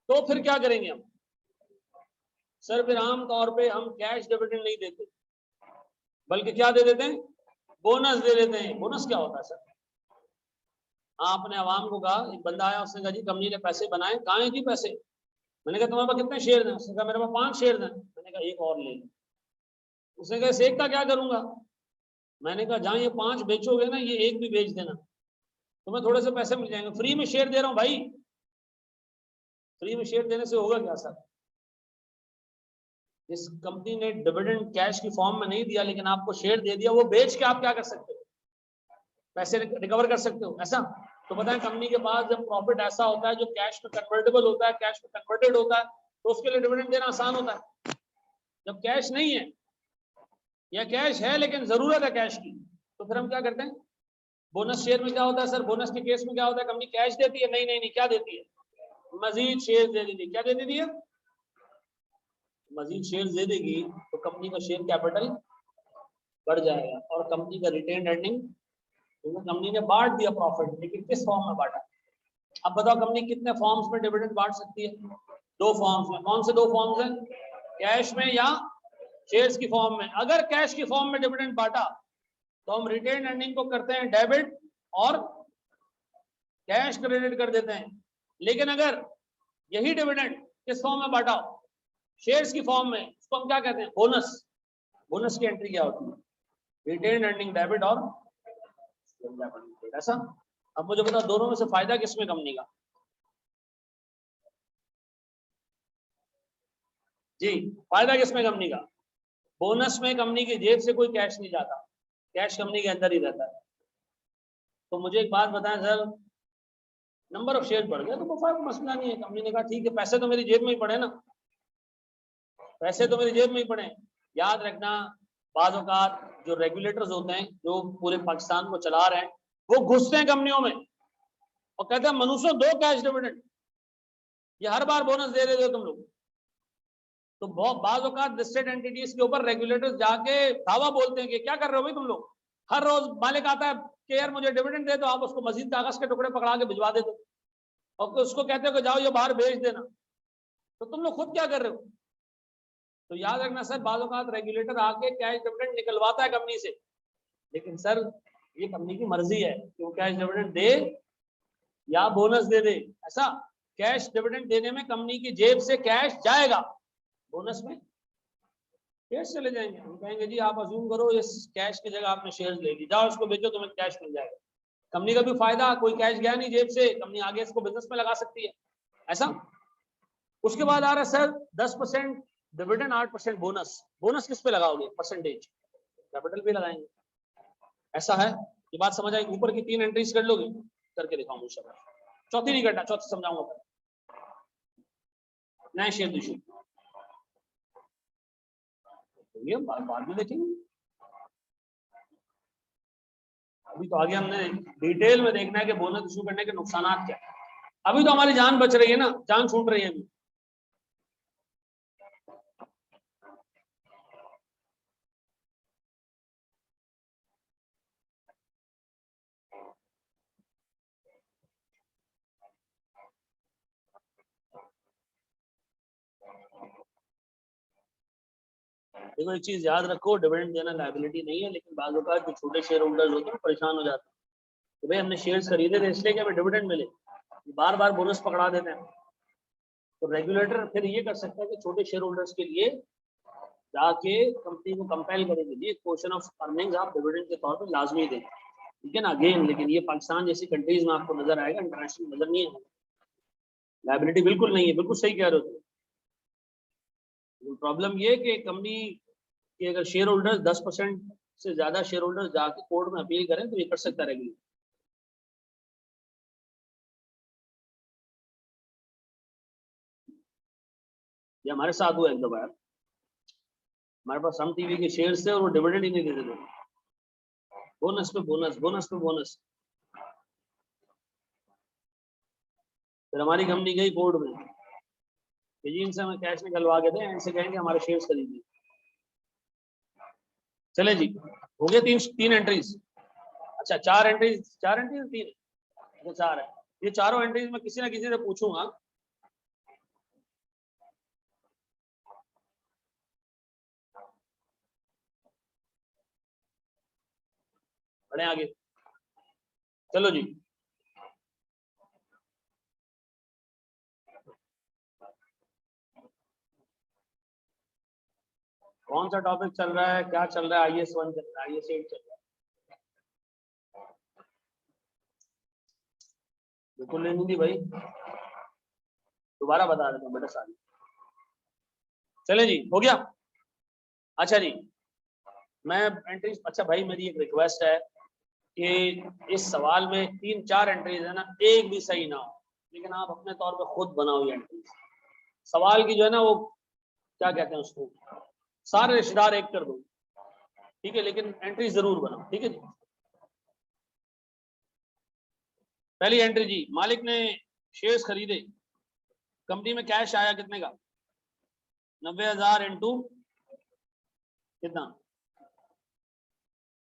तो फिर क्या करेंगे हम? सर फिर आम तौर पे हम कैश डिविडेंड नहीं देते, बल्कि क्या दे देते हैं? बोनस दे देते हैं। बोनस क्या होता है सर? आपने आवाम को कहा, एक बंदा आया, उसने कहा जी कंपनी ने पैसे बनाए, कहाँ हैं जी पैसे? मैंने कहा तुम्हारे पास कितने शेयर हैं? उसने कहा मेरे पास 5 शेयर हैं। मैंने कहा एक और ले लो। उसने कहा इस एक का क्या करूंगा? मैंने कहा जहां ये 5 बेचोगे ना, ये एक भी बेच देना, तुम्हें थोड़े से पैसे मिल जाएंगे, फ्री में शेयर दे रहा हूं भाई। फ्री में शेयर देने से होगा क्या सर? इस कंपनी ने डिविडेंड कैश की फॉर्म में नहीं दिया, लेकिन आपको शेयर दे दिया, वो बेच के आप क्या कर सकते हो? पैसे रिकवर कर सकते हो, ऐसा? तो बताएं, कंपनी के पास जब प्रॉफिट ऐसा होता है जो कैश में कन्वर्टेबल होता है, कैश में कन्वर्टेड होता है, तो उसके लिए डिविडेंड देना आसान होता है। जब कैश नहीं है या कैश है लेकिन जरूरत है कैश की, तो फिर हम क्या करते हैं? बोनस शेयर में क्या होता है सर? बोनस के केस में क्या होता है? कंपनी कैश देती है? नहीं नहीं नहीं, क्या देती है? मजीद शेयर दे देती है। क्या दे देती है? मजीद शेयर दे देगी तो कंपनी का शेयर कैपिटल बढ़ जाएगा और कंपनी का रिटेन अर्निंग, क्योंकि कंपनी ने बांट दिया प्रॉफिट, लेकिन किस फॉर्म में बांटा? अब बताओ कंपनी कितने फॉर्म्स में डिविडेंड बांट सकती है? 2 फॉर्म्स में। कौन से 2 फॉर्म्स हैं? कैश में या शेयर्स की फॉर्म में। अगर कैश की फॉर्म में डिविडेंड बांटा तो हम रिटेन अर्निंग को करते हैं डेबिट और कैश क्रेडिट कर देते हैं। लेकिन अगर यही डिविडेंड किस फॉर्म में बांटा? शेयर्स की फॉर्म में, उसको हम क्या कहते हैं? बोनस। बोनस की एंट्री क्या होती है? रिटेन अर्निंग डेबिट और ऐसा। अब मुझे बताओ दोनों में से फायदा किसमें कंपनी का? जी, फायदा किसमें कंपनी का? बोनस में कंपनी की जेब से कोई कैश नहीं जाता, कैश कंपनी के अंदर ही रहता है। तो मुझे एक बात बताएं सर, नंबर ऑफ शेयर बढ़ गया तो कोई मसला नहीं है। कंपनी ने कहा ठीक है, पैसे तो मेरी जेब में ही पड़े ना, पैसे तो मेरी जेब में ही पड़े। याद रखना, बाज़ औक़ात जो रेगुलेटर्स होते हैं, जो पूरे पाकिस्तान को चला रहे हैं, वो घुसते हैं कंपनियों में और कहते हैं मनुष्यों दो कैश डिविडेंड, ये हर बार बोनस दे रहे हो तुम लोग। तो बहुत बाज़ औक़ात लिस्टेड एंटिटीज के ऊपर रेगुलेटर्स जाके दावा बोलते हैं कि क्या कर रहे हो भाई तुम लोग? हर रोज मालिक आता है कि यार मुझे डिविडेंड दे दो, आप उसको मजीद कागज के टुकड़े पकड़ा के भिजवा देते और उसको कहते हो कि जाओ ये बाहर भेज देना। तो तुम लोग खुद क्या कर रहे हो? तो याद रखना सर, बाज़ औक़ात रेगुलेटर आके कैश डिविडेंड निकलवाता है कंपनी से, लेकिन सर ये कंपनी की मर्जी है कि वो कैश डिविडेंड दे या बोनस दे दे। ऐसा कैश डिविडेंड देने में कंपनी की जेब से कैश जाएगा, बोनस में शेयर चले जाएंगे। हम कहेंगे जी आप अज्यूम करो इस कैश की जगह आपने शेयर ले ली, जाओ उसको बेचो, तुम्हें कैश मिल जाएगा। कंपनी का भी फायदा, कोई कैश गया नहीं जेब से, कंपनी आगे इसको बिजनेस में लगा सकती है, ऐसा। उसके बाद आ रहा है सर 10% डिविडेंड, 8% बोनस। बोनस किस पे लगाओगे? परसेंटेज, कैपिटल पे लगाएंगे, ऐसा है। ये बात समझ आई? ऊपर की 3 एंट्रीज कर लोगे? करके दिखाऊंगा इंशाल्लाह। चौथी नहीं करना, चौथी समझाऊंगा। नए शेयर इशू ये बाद में देखेंगे, अभी तो आगे हमने डिटेल में देखना है कि बोनस इशू करने के नुकसान क्या है। अभी तो हमारी जान बच रही है ना, जान छूट रही है अभी। देखो एक चीज याद रखो, डिविडेंड देना लायबिलिटी नहीं है, लेकिन बाज़ औक़ात जो छोटे शेयर होल्डर्स होते हैं परेशान हो जाते हैं तो भाई हमने शेयर्स खरीदे थे इसलिए कि हमें डिविडेंड मिले, बार बार बोनस पकड़ा देते हैं। तो रेगुलेटर फिर ये कर सकता है कि छोटे शेयर होल्डर्स के लिए जाके कंपनी को कंपेल करेंगे, ये पोर्शन ऑफ अर्निंग्स आप डिविडेंड के तौर पर लाजमी दें, ठीक है ना। अगेन लेकिन ये पाकिस्तान जैसी कंट्रीज में आपको नजर आएगा, इंटरनेशनल नजर नहीं है, लायबिलिटी बिल्कुल नहीं है। बिल्कुल सही कह रहे हो। प्रॉब्लम ये कि कंपनी के अगर शेयर होल्डर्स 10% से ज्यादा शेयर होल्डर्स जाके कोर्ट में अपील करें तो ये कर सकता है रेगुलेटर। ये हमारे साथ हुआ एक दफा यार, हमारे पास सम टीवी के शेयर्स थे और वो डिविडेंड ही नहीं देते थे, बोनस पे बोनस, बोनस पे बोनस। फिर हमारी कंपनी गई कोर्ट में कि जी इनसे हमें कैश निकलवा के दें, इनसे कहेंगे हमारे शेयर्स खरीदिए। चले जी, हो गया तीन एंट्रीज। अच्छा चार एंट्रीज तीन, अच्छा 4 है। ये चारों एंट्रीज मैं किसी ना किसी से पूछूंगा। बढ़े आगे, चलो जी। कौन सा टॉपिक चल रहा है, क्या चल रहा है? IS 1 चल रहा है, IS 8 चल रहा है। बिल्कुल नहीं दी भाई, दोबारा बता देता हूँ बेटा सारी। चले जी, हो गया। अच्छा जी, मैं एंट्रीज, अच्छा भाई मेरी एक रिक्वेस्ट है कि इस सवाल में 3-4 एंट्रीज है ना, एक भी सही ना हो, लेकिन आप अपने तौर पे खुद बनाओ ये एंट्रीज। सवाल की जो है ना वो क्या कहते हैं उसको, सारे रिश्तेदार एक कर दो, ठीक है, लेकिन एंट्री जरूर बनाओ, ठीक है जी। पहली एंट्री जी, मालिक ने शेयर्स खरीदे, कंपनी में कैश आया कितने का? 90,000 इंटू कितना,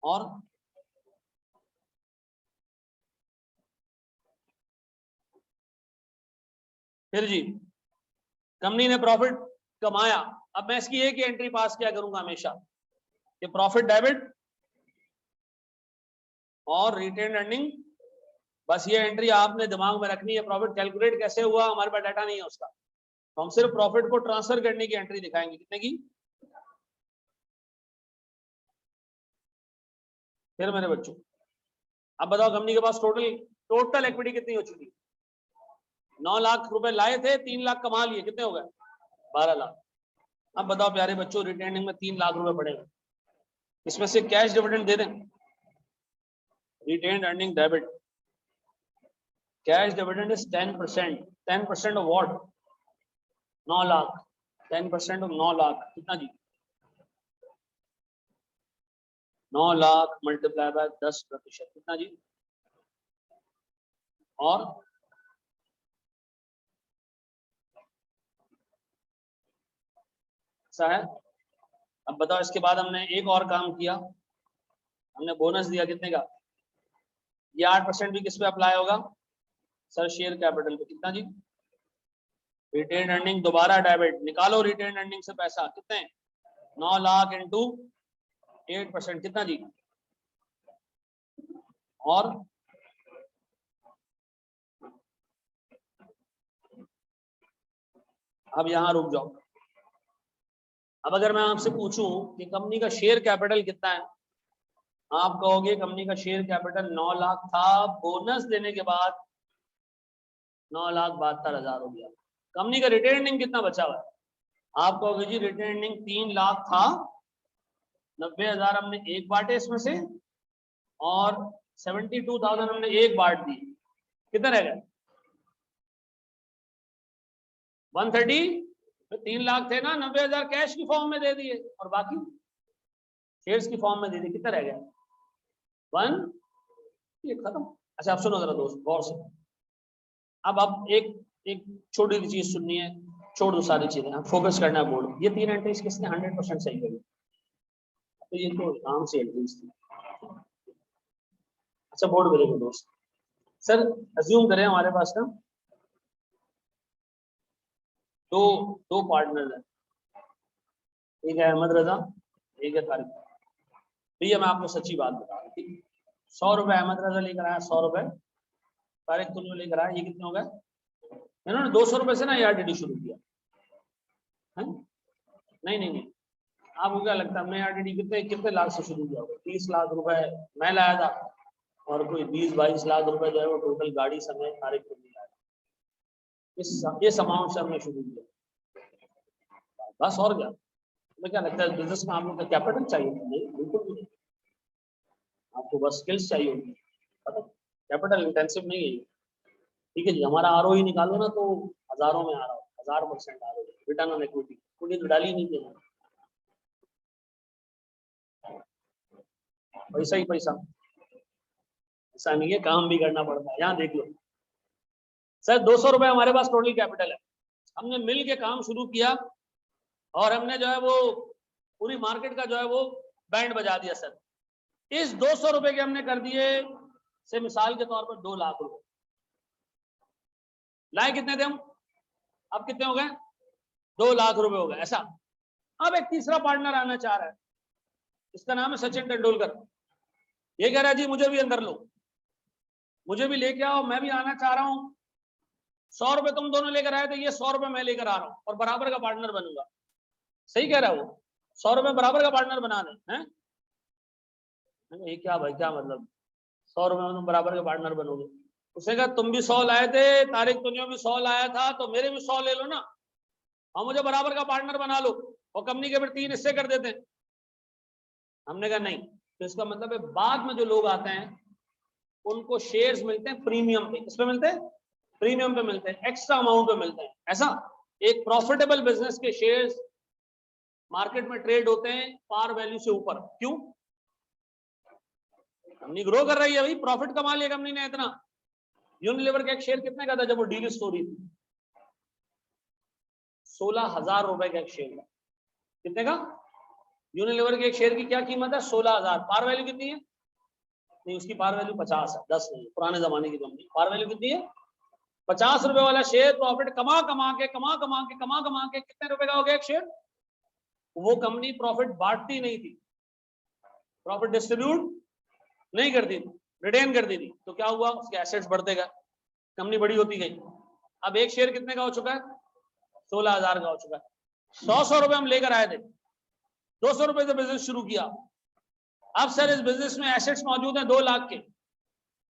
और फिर जी कंपनी ने प्रॉफिट कमाया। अब मैं इसकी एक ही एंट्री पास किया करूंगा हमेशा कि प्रॉफिट डेबिट और रिटेन अर्निंग, बस ये एंट्री आपने दिमाग में रखनी है। प्रॉफिट कैलकुलेट कैसे हुआ हमारे पास डाटा नहीं है उसका, तो हम सिर्फ प्रॉफिट को ट्रांसफर करने की एंट्री दिखाएंगे। कितने की? फिर मेरे बच्चों अब बताओ, कंपनी के पास टोटल इक्विटी कितनी हो चुकी? 9 लाख रुपए लाए थे, 3 लाख कमा लिए, कितने हो गए? 12 लाख। अब बताओ प्यारे बच्चों, रिटेनिंग में 3 लाख रुपए पड़े, इसमें से कैश डिविडेंड दे दें? Retain earning debit, cash dividend is 10%। 10% of what? 9 lakh. 10% of 9 lakh कितना जी? 9 लाख मल्टीप्लाई बाय 10%, कितना जी? और ऐसा है। अब बताओ, इसके बाद हमने एक और काम किया, हमने बोनस दिया कितने का? ये 8% भी किस पे अप्लाई होगा? सर शेयर कैपिटल पे, कितना जी? रिटेन अर्निंग दोबारा डेबिट, निकालो रिटेन अर्निंग से पैसा, कितने? 9 लाख इंटू 8%, कितना जी? और अब यहां रुक जाओ। अब अगर मैं आपसे पूछूं कि कंपनी का शेयर कैपिटल कितना है, आप कहोगे कंपनी का शेयर कैपिटल 9 लाख था, बोनस देने के बाद 9,72,000 हो गया। कंपनी का रिटेनिंग कितना बचा हुआ है? आप कहोगे जी रिटेनिंग 3 लाख था, 90,000 हमने एक बांटे इसमें से, और 72,000 हमने एक बांट दी, कितना रह गया? 130। तो 3 लाख थे ना, 90,000 कैश की फॉर्म में दे दिए और बाकी शेयर्स की फॉर्म में दे दिए, कितना रह गया? 1, ये खत्म। अच्छा अब सुनो जरा दोस्त गौर से, अब एक एक छोटी सी चीज सुननी है, छोड़ दो सारी चीजें, फोकस करना है बोर्ड। ये 3 एंट्रीज किसने 100% सही करी? तो ये तो आराम से एंट्रीज थी। अच्छा बोर्ड पे देखो दोस्त, सर अज्यूम करें हमारे पास ना दो दो पार्टनर है, एक है अहमद रजा, एक है तारिक। भैया मैं आपको सच्ची बात बता रहा हूँ, 100 रुपए अहमद रजा लेकर आया, 100 रुपए तारिक तुम लेकर आया, ये कितने हो गए? इन्होंने 200 रुपए से ना ARTD शुरू किया है? नहीं नहीं नहीं, आपको क्या लगता है हमने ARTD कितने कितने लाख से शुरू किया होगा? 30 लाख रुपए मैं लाया था, और कोई 20-22 लाख रुपए जो है वो टोटल गाड़ी समेत तारिक को लाया, इस अमाउंट से हमने शुरू किया, बस। और क्या तुम्हें क्या लगता है बिजनेस में आप लोग का कैपिटल चाहिए? नहीं बिल्कुल नहीं, आपको बस स्किल्स चाहिए होगी, कैपिटल इंटेंसिव नहीं है। ठीक है जी, हमारा ROE निकालो ना तो हजारों में आ रहा हो, 1000% ROE, रिटर्न ऑन इक्विटी तो डाली नहीं थी, पैसा ही पैसा, ऐसा नहीं है, काम भी करना पड़ता है। यहाँ देख लो सर, 200 रुपए हमारे पास टोटल कैपिटल है, हमने मिल के काम शुरू किया और हमने जो है वो पूरी मार्केट का जो है वो बैंड बजा दिया सर। इस 200 रुपए के हमने कर दिए से मिसाल के तौर पर 2 लाख रुपए, लाए कितने थे हम, अब कितने हो गए, 2 लाख रुपए हो गए ऐसा। अब एक तीसरा पार्टनर आना चाह रहा है, इसका नाम है सचिन तेंदुलकर, ये कह रहा है जी मुझे भी अंदर लो, मुझे भी लेके आओ, मैं भी आना चाह रहा हूं, 100 रुपए तुम दोनों लेकर आए थे, ये 100 रुपए मैं लेकर आ रहा हूं और बराबर का पार्टनर बनूंगा। सही कह रहा है वो, 100 रुपए बराबर का पार्टनर बना दे हैं, ये क्या भाई, क्या मतलब 100 रुपए में तुम बराबर के पार्टनर बनोगे। उसने कहा तुम भी 100 लाए थे, तारिक तुमने भी 100 लाया था, तो मेरे भी 100 ले लो ना और मुझे बराबर का पार्टनर बना लो और कंपनी के फिर 3 हिस्से कर देते हैं। हमने कहा नहीं, तो इसका मतलब है बाद में जो लोग आते हैं उनको शेयर्स मिलते हैं प्रीमियम पे, किस पे मिलते हैं, प्रीमियम पे मिलते हैं, एक्स्ट्रा अमाउंट पे मिलते हैं। ऐसा एक प्रॉफिटेबल बिजनेस के शेयर्स मार्केट में ट्रेड होते हैं पार वैल्यू से ऊपर, क्यों, कंपनी ग्रो कर रही है भाई, प्रॉफिट कमा लिया कंपनी ने इतना। यूनिलीवर का एक शेयर कितने का था जब वो डील स्टोरी थी, 16,000 रुपए का एक शेयर था, कितने का, यूनिलीवर के एक शेयर की क्या कीमत है, 16,000, पार वैल्यू कितनी है, नहीं उसकी पार वैल्यू 50 है, 10 नहीं, पुराने जमाने की कंपनी, पार वैल्यू कितनी है 50 रुपए वाला शेयर, प्रॉफिट कमा कमा के कितने रुपए का हो गया एक शेयर। वो कंपनी प्रॉफिट बांटती नहीं थी, प्रॉफिट डिस्ट्रीब्यूट नहीं करती थी, रिटेन करती थी, तो क्या हुआ, उसके एसेट्स बढ़ते गए, कंपनी बड़ी होती गई। अब एक शेयर कितने का हो चुका है, 16,000 का हो चुका है। 100 रुपए हम लेकर आए थे, 200 रुपए से बिजनेस शुरू किया, अब सर इस बिजनेस में एसेट्स मौजूद हैं 2 लाख के,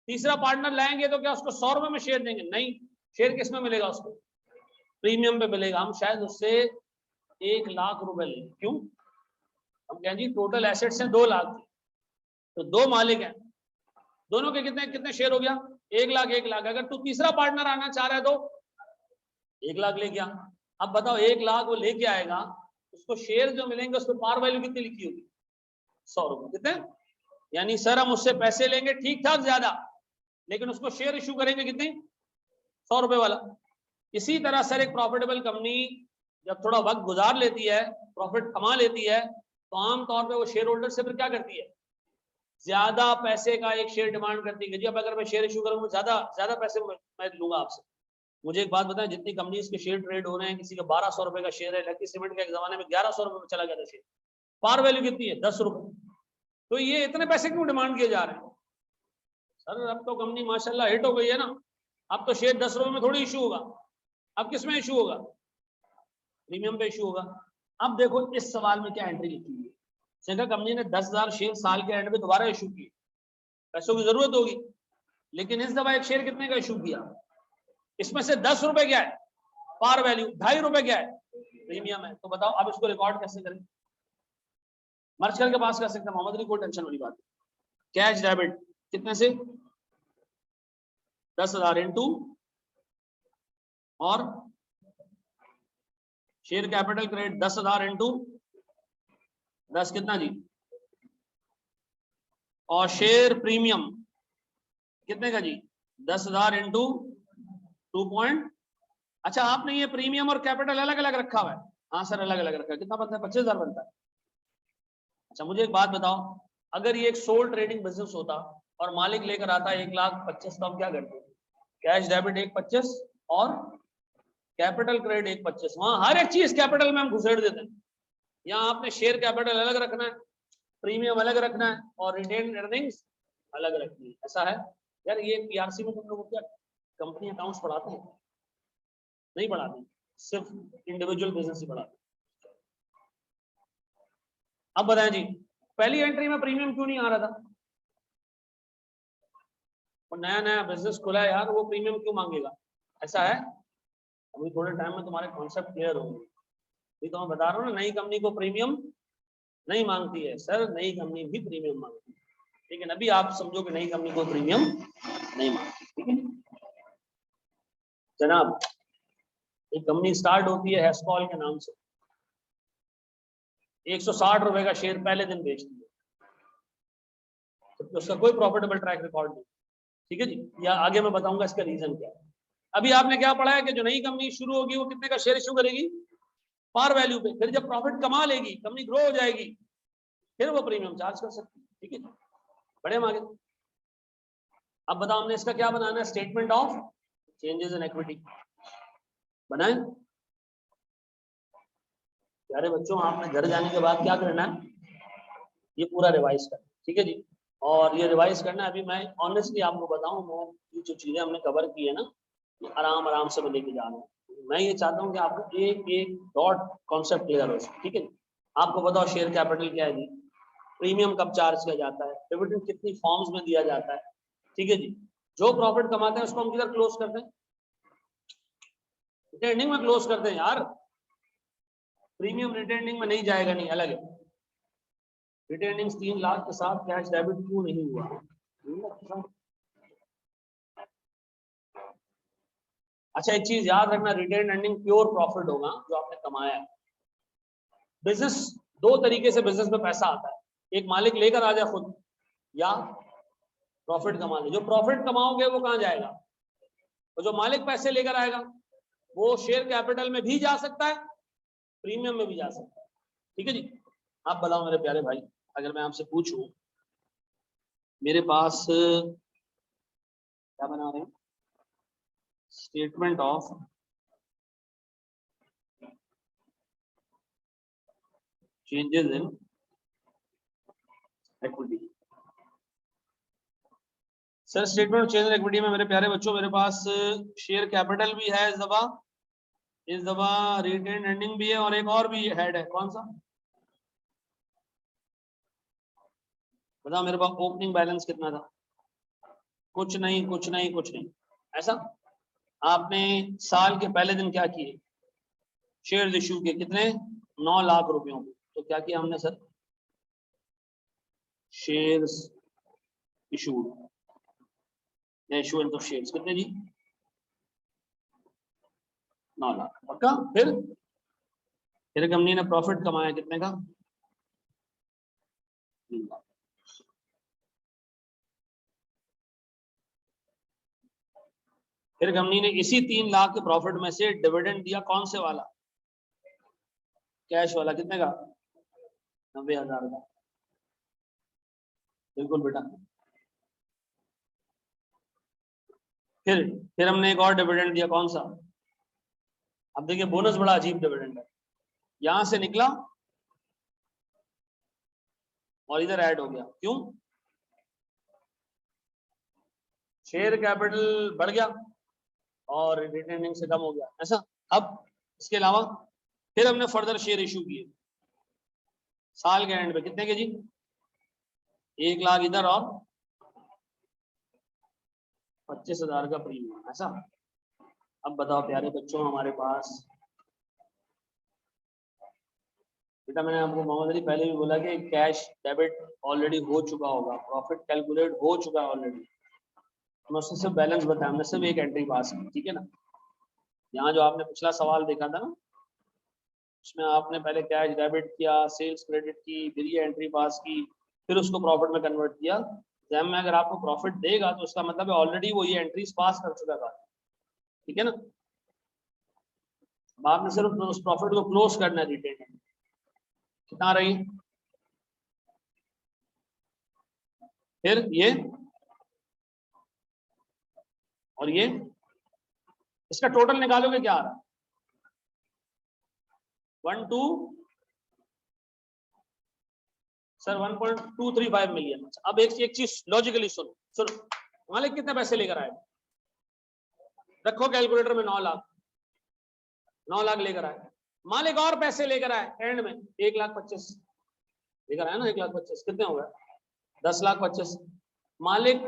तीसरा पार्टनर लाएंगे तो क्या उसको 100 रुपए में शेयर देंगे, नहीं, शेयर किस में मिलेगा, उसको प्रीमियम पे मिलेगा। हम शायद उससे 1 लाख रुपए लें, क्यों, हम कहें जी टोटल एसेट्स हैं 2 लाख के, तो 2 मालिक हैं, दोनों के कितने कितने शेयर हो गया, 1 लाख 1 लाख। अगर तू तीसरा पार्टनर आना चाह रहा है तो 1 लाख लेके आ। अब बताओ 1 लाख वो लेके आएगा, उसको शेयर जो मिलेंगे उस पर पार वैल्यू कितनी लिखी होगी, 100 रुपए, कितने, यानी सर हम उससे पैसे लेंगे ठीक ठाक ज्यादा, लेकिन उसको शेयर इशू करेंगे कितनी, 100 रुपए वाला। इसी तरह सर एक प्रॉफिटेबल कंपनी जब थोड़ा वक्त गुजार लेती है, प्रॉफिट कमा लेती है, तो आमतौर पे वो शेयर होल्डर से फिर क्या करती है, ज्यादा पैसे का एक शेयर डिमांड करती है। जी अब अगर मैं शेयर इशू करूंगा ज्यादा ज्यादा पैसे मैं लूंगा आपसे। मुझे एक बात बताएं, जितनी कंपनीज के शेयर ट्रेड हो रहे हैं, किसी का 1200 रुपए का शेयर है, लकी सीमेंट का एक जमाने में 1100 रुपए में चला गया था शेयर, पार वैल्यू कितनी है 10 रुपए, तो ये इतने पैसे क्यों डिमांड किए जा रहे हैं। सर अब तो कंपनी माशाल्लाह हिट हो गई है ना, अब तो शेयर 10 रुपए में थोड़ी इशू होगा, अब किस में इशू होगा, प्रीमियम पे इशू होगा। अब देखो इस सवाल में क्या एंट्री लिखी हुई है, सेगा कंपनी ने 10,000 शेयर साल के एंड में दोबारा इशू किए, पैसों की जरूरत होगी, लेकिन इस दफा एक शेयर कितने का इशू किया, इसमें से 10 रुपए क्या है पार वैल्यू, 2.5 रुपए क्या है प्रीमियम है। तो बताओ अब इसको रिकॉर्ड कैसे करें, मर्ज करके पास कर सकते हैं मोहम्मद अली, कोई टेंशन वाली बात। कैश डेबिट कितने से 10,000 इंटू और शेयर कैपिटल क्रेडिट 10,000 इंटू 10 कितना जी, और शेयर प्रीमियम कितने का जी 10,000 इंटू 2 अच्छा आपने ये प्रीमियम और कैपिटल अलग अलग रखा हुआ है, हाँ सर अलग अलग रखा है, कितना बनता है 25,000 बनता है। अच्छा मुझे एक बात बताओ, अगर ये एक सोल ट्रेडिंग बिजनेस होता और मालिक लेकर आता 1,25,000 तो हम क्या करते, कैश डेबिट 1,25 और कैपिटल क्रेडिट 1,25, वहां हर एक चीज कैपिटल में हम घुसेड़ देते हैं। यहाँ आपने शेयर कैपिटल अलग रखना है, प्रीमियम अलग रखना है और रिटेन अर्निंग्स अलग रखनी है, ऐसा है। यार ये पीआरसी में तुम लोग क्या कंपनी अकाउंट्स पढ़ाते हैं, नहीं पढ़ाते, सिर्फ इंडिविजुअल बिजनेस ही पढ़ाते। अब बताएं जी पहली एंट्री में प्रीमियम क्यों नहीं आ रहा था, और नया नया बिजनेस खुला है यार, वो प्रीमियम क्यों मांगेगा, ऐसा है। अभी थोड़े टाइम में तुम्हारे कॉन्सेप्ट क्लियर होंगे। तो मैं बता रहा हूँ ना, नई कंपनी को प्रीमियम नहीं मांगती है सर, नई कंपनी भी प्रीमियम मांगती है, लेकिन अभी आप समझो कि नई कंपनी को प्रीमियम नहीं मांगती, ठीक है जनाब। एक कंपनी स्टार्ट होती है हेस्कॉल के नाम से, 160 रुपए का शेयर पहले दिन बेचती है, तो उसका कोई प्रॉफिटेबल ट्रैक रिकॉर्ड नहीं। ठीक है जी, या आगे मैं बताऊंगा इसका रीजन क्या है। अभी आपने क्या पढ़ा है कि जो नई कंपनी शुरू होगी वो कितने का शेयर इशू करेगी, पार वैल्यू पे। फिर जब प्रॉफिट कमा लेगी, कंपनी ग्रो हो जाएगी, फिर वो प्रीमियम चार्ज कर सकती है। ठीक है, बढ़े हम आगे। अब बताओ हमने इसका क्या बनाना है, statement of changes in equity बनाए। प्यारे बच्चों, आपने घर जाने के बाद क्या करना है, ये पूरा रिवाइज करना। ठीक है जी, और ये रिवाइज करना, अभी मैं ऑनेस्टली आपको बताऊं, मैं ये जो चीजें हमने कवर की है ना, ये आराम आराम से मैं लेके जा रहा हूँ। मैं ये चाहता हूँ कि आपको एक एक डॉट कॉन्सेप्ट क्लियर हो। ठीक है, आपको बताओ शेयर कैपिटल क्या है जी, प्रीमियम कब चार्ज किया जाता है, डिविडेंड कितनी फॉर्म्स में दिया जाता है। ठीक है जी, जो प्रॉफिट कमाते हैं उसको हम किधर क्लोज करते हैं, रिटेनिंग में क्लोज करते हैं यार। प्रीमियम रिटेनिंग में नहीं जाएगा, नहीं, अलग है। रिटेनिंग 3 लाख के साथ कैश डेबिट क्यों नहीं हुआ। अच्छा, एक चीज याद रखना, रिटेन अर्निंग प्योर प्रॉफिट होगा जो आपने कमाया है। बिजनेस, दो तरीके से बिजनेस में पैसा आता है, एक मालिक लेकर आ जाए खुद, या प्रॉफिट कमा ले। जो प्रॉफिट कमाओगे वो कहां जाएगा, और जो मालिक पैसे लेकर आएगा वो शेयर कैपिटल में भी जा सकता है, प्रीमियम में भी जा सकता है। ठीक है जी, आप बताओ मेरे प्यारे भाई, अगर मैं आपसे पूछूं, मेरे पास क्या बना रहे हैं, statement of changes in equity. Sir statement of change in equity में मेरे प्यारे बच्चों, मेरे पास शेयर कैपिटल भी है इस दफा रिटेन अर्निंग भी है, और एक और भी हेड है, कौन सा बताओ मेरे पास। ओपनिंग बैलेंस कितना था, कुछ नहीं कुछ नहीं कुछ नहीं। ऐसा आपने साल के पहले दिन क्या किए, शेयर इश्यू के, कितने, 9 लाख रुपयों के। तो क्या किया हमने सर, शेयर्स इशूड या इशूएंस ऑफ शेयर्स, कितने जी, 9 लाख पक्का। फिर कंपनी ने प्रॉफिट कमाया कितने का, 3 लाख। फिर कंपनी ने इसी 3 लाख के प्रॉफिट में से डिविडेंड दिया, कौन से वाला, कैश वाला, कितने का, 90,000 का। बिल्कुल बेटा। फिर हमने एक और डिविडेंड दिया, कौन सा, अब देखिए बोनस बड़ा अजीब डिविडेंड है, यहां से निकला और इधर ऐड हो गया, क्यों, शेयर कैपिटल बढ़ गया और रिटेनिंग से कम हो गया, ऐसा। अब इसके अलावा फिर हमने फर्दर शेयर इशू किए साल के एंड पे, कितने के जी, 1 लाख इधर और 25,000 का प्रीमियम, ऐसा। अब बताओ प्यारे बच्चों, हमारे पास बेटा, मैंने आपको मोहम्मद अली पहले भी बोला कि कैश डेबिट ऑलरेडी हो चुका होगा, प्रॉफिट कैलकुलेट हो चुका है ऑलरेडी, मैं उससे सिर्फ बैलेंस बताया, हमने सिर्फ एक एंट्री पास की। ठीक है ना, यहाँ जो आपने पिछला सवाल देखा था ना, उसमें आपने पहले कैश डेबिट किया, सेल्स क्रेडिट की, फिर ये एंट्री पास की, फिर उसको प्रॉफिट में कन्वर्ट किया। जैम में अगर आपको प्रॉफिट देगा तो उसका मतलब है ऑलरेडी वो ये एंट्रीज पास कर चुका था। ठीक है ना, अब आपने सिर्फ उस प्रॉफिट को क्लोज करना है, रिटेन कितना रही, फिर ये और ये, इसका टोटल निकालोगे क्या आ रहा है, 1 2 सर 1.235 मिलियन। अब एक चीज लॉजिकली सुनो, मालिक कितने पैसे लेकर आए, रखो कैलकुलेटर में, 9 लाख, 9 लाख लेकर आए, मालिक और पैसे लेकर आए एंड में 1,25,000 लेकर आया ना, 1,25,000 कितने हो गए, 10,25,000। मालिक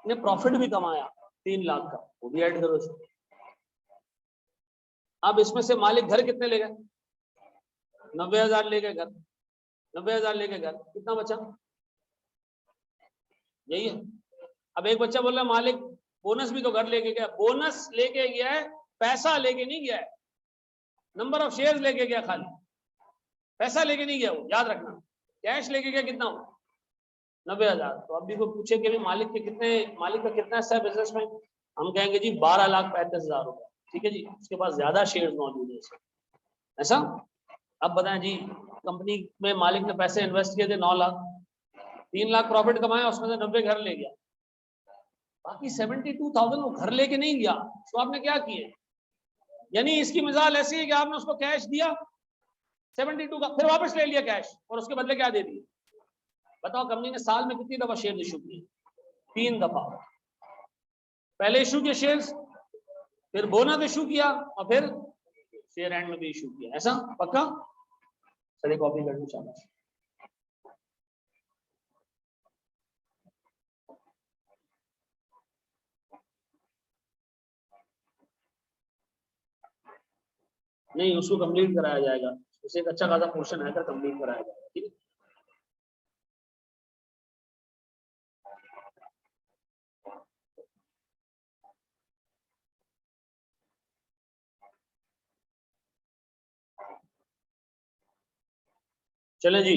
ने प्रॉफिट भी कमाया 3 लाख का, वो भी ऐड करो इसमें। अब इसमें से मालिक घर कितने ले गए, 90,000 ले गए घर, 90,000 ले गए घर, कितना बचा, यही है। अब एक बच्चा बोल रहा है मालिक बोनस भी तो घर लेके गया, बोनस लेके गया है, पैसा लेके नहीं गया है। नंबर ऑफ शेयर्स लेके गया, खाली पैसा लेके नहीं गया वो, याद रखना। कैश लेके गया कितना हो, 90,000। तो अब भी को पूछे कि मालिक का कितना हिस्सा है बिजनेस में, हम कहेंगे जी 12,35,000 रुपए, ठीक है जी। उसके पास ज्यादा शेयर्स मौजूद है ऐसा। अब बताएं जी, कंपनी में मालिक ने पैसे इन्वेस्ट किए थे 9 लाख, 3 लाख प्रॉफिट कमाया, उसमें से 90 घर ले गया, बाकी 72,000 वो घर लेके नहीं गया, तो आपने क्या किया? यानी इसकी मिसाल ऐसी है कि आपने उसको कैश दिया 72 का, फिर वापस ले लिया कैश, और उसके बदले क्या दे दिए? बताओ कंपनी ने साल में कितनी दफा शेयर इशू किए? 3 दफा। पहले इशू किए शेयर्स, फिर बोनस इशू किया, और फिर शेयर एंड में भी इशू किया। ऐसा पक्का? चलिए कॉपी कर लो शाबाश। नहीं, उसको कंप्लीट कराया जाएगा, उसे एक अच्छा खासा पोर्शन आकर कंप्लीट कराया जाएगा, ठीक है। चले जी,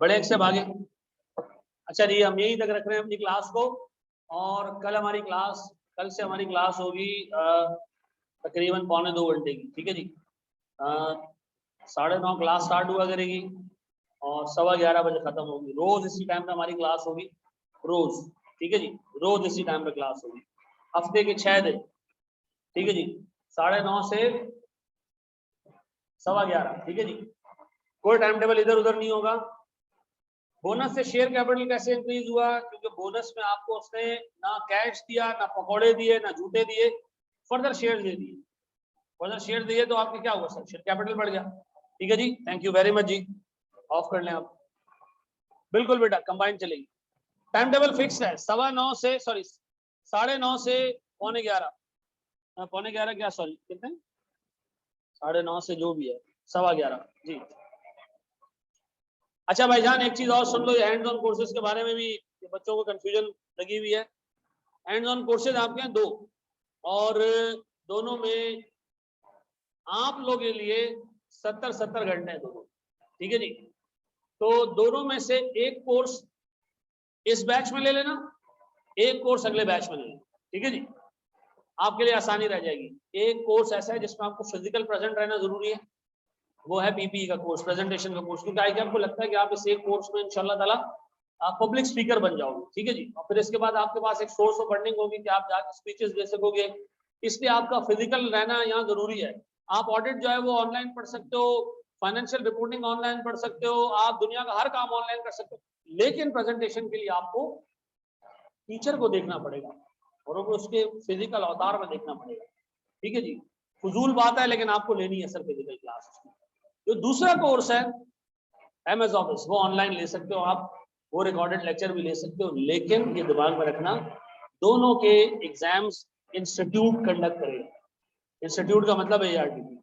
बड़े अक्षर आगे। अच्छा जी, हम यहीं तक रख रहे हैं अपनी क्लास को, और कल से हमारी क्लास होगी तकरीबन 1.25 घंटे की, ठीक है जी। 9:30 क्लास स्टार्ट हुआ करेगी और 11:15 बजे खत्म होगी। रोज इसी टाइम पे हमारी क्लास होगी, रोज, ठीक है जी। रोज इसी टाइम पे क्लास होगी, हफ्ते के 6 दिन, ठीक है जी। 9:30 से 11:15, ठीक है जी। कोई टाइम टेबल इधर उधर नहीं होगा। बोनस से शेयर कैपिटल कैसे इंक्रीज हुआ? क्योंकि बोनस में आपको उसने ना कैश दिया, ना पकौड़े दिए, ना जूते दिए, फर्दर शेयर दे दिए। फर्दर शेयर दिए तो आपके क्या हुआ सर? शेयर कैपिटल बढ़ गया, ठीक है जी। थैंक यू वेरी मच जी, ऑफ कर लें आप। बिल्कुल बेटा, कंबाइन चलेगी। टाइम टेबल फिक्स है, 9:15 से 9:30 से 11:15, 11:15 क्या, सॉरी कितने, 9:30 से जो भी है 11:15 जी। अच्छा भाईजान, एक चीज और सुन लो, हैंड्स ऑन कोर्सेज के बारे में भी बच्चों को कंफ्यूजन लगी हुई है। हैंड्स ऑन कोर्सेज आपके हैं 2, और दोनों में आप लोगों के लिए 70 घंटे हैं दोनों, ठीक है जी। तो दोनों में से एक कोर्स इस बैच में ले लेना, एक कोर्स अगले बैच में ले लेना, ठीक है जी। आपके लिए आसानी रह जाएगी। एक कोर्स ऐसा है जिसमें आपको फिजिकल प्रेजेंट रहना जरूरी है, वो है पीपीई का कोर्स, प्रेजेंटेशन का कोर्स। क्योंकि आगे आपको लगता है कि आप इस एक कोर्स में इंशाल्लाह ताला आप पब्लिक स्पीकर बन जाओगे, ठीक है जी। और फिर इसके बाद आपके पास एक सोर्स ऑफ फंडिंग होगी कि आप जाकर स्पीचेस दे सकोगे, इसलिए आपका फिजिकल रहना यहाँ जरूरी है। आप ऑडिट जो है वो ऑनलाइन पढ़ सकते हो, फाइनेंशियल रिपोर्टिंग ऑनलाइन पढ़ सकते हो, आप दुनिया का हर काम ऑनलाइन कर सकते हो, लेकिन प्रेजेंटेशन के लिए आपको टीचर को देखना पड़ेगा और उसके फिजिकल अवतार में देखना पड़ेगा, ठीक है जी। फजूल बात है, लेकिन आपको लेनी है सर फिजिकल क्लास। जो दूसरा कोर्स है MS ऑफिस, वो ऑनलाइन ले सकते हो आप, वो रिकॉर्डेड लेक्चर भी ले सकते हो, लेकिन ये दिमाग में रखना दोनों के एग्जाम्स इंस्टीट्यूट कंडक्ट करेगा। इंस्टीट्यूट का मतलब है ARTP,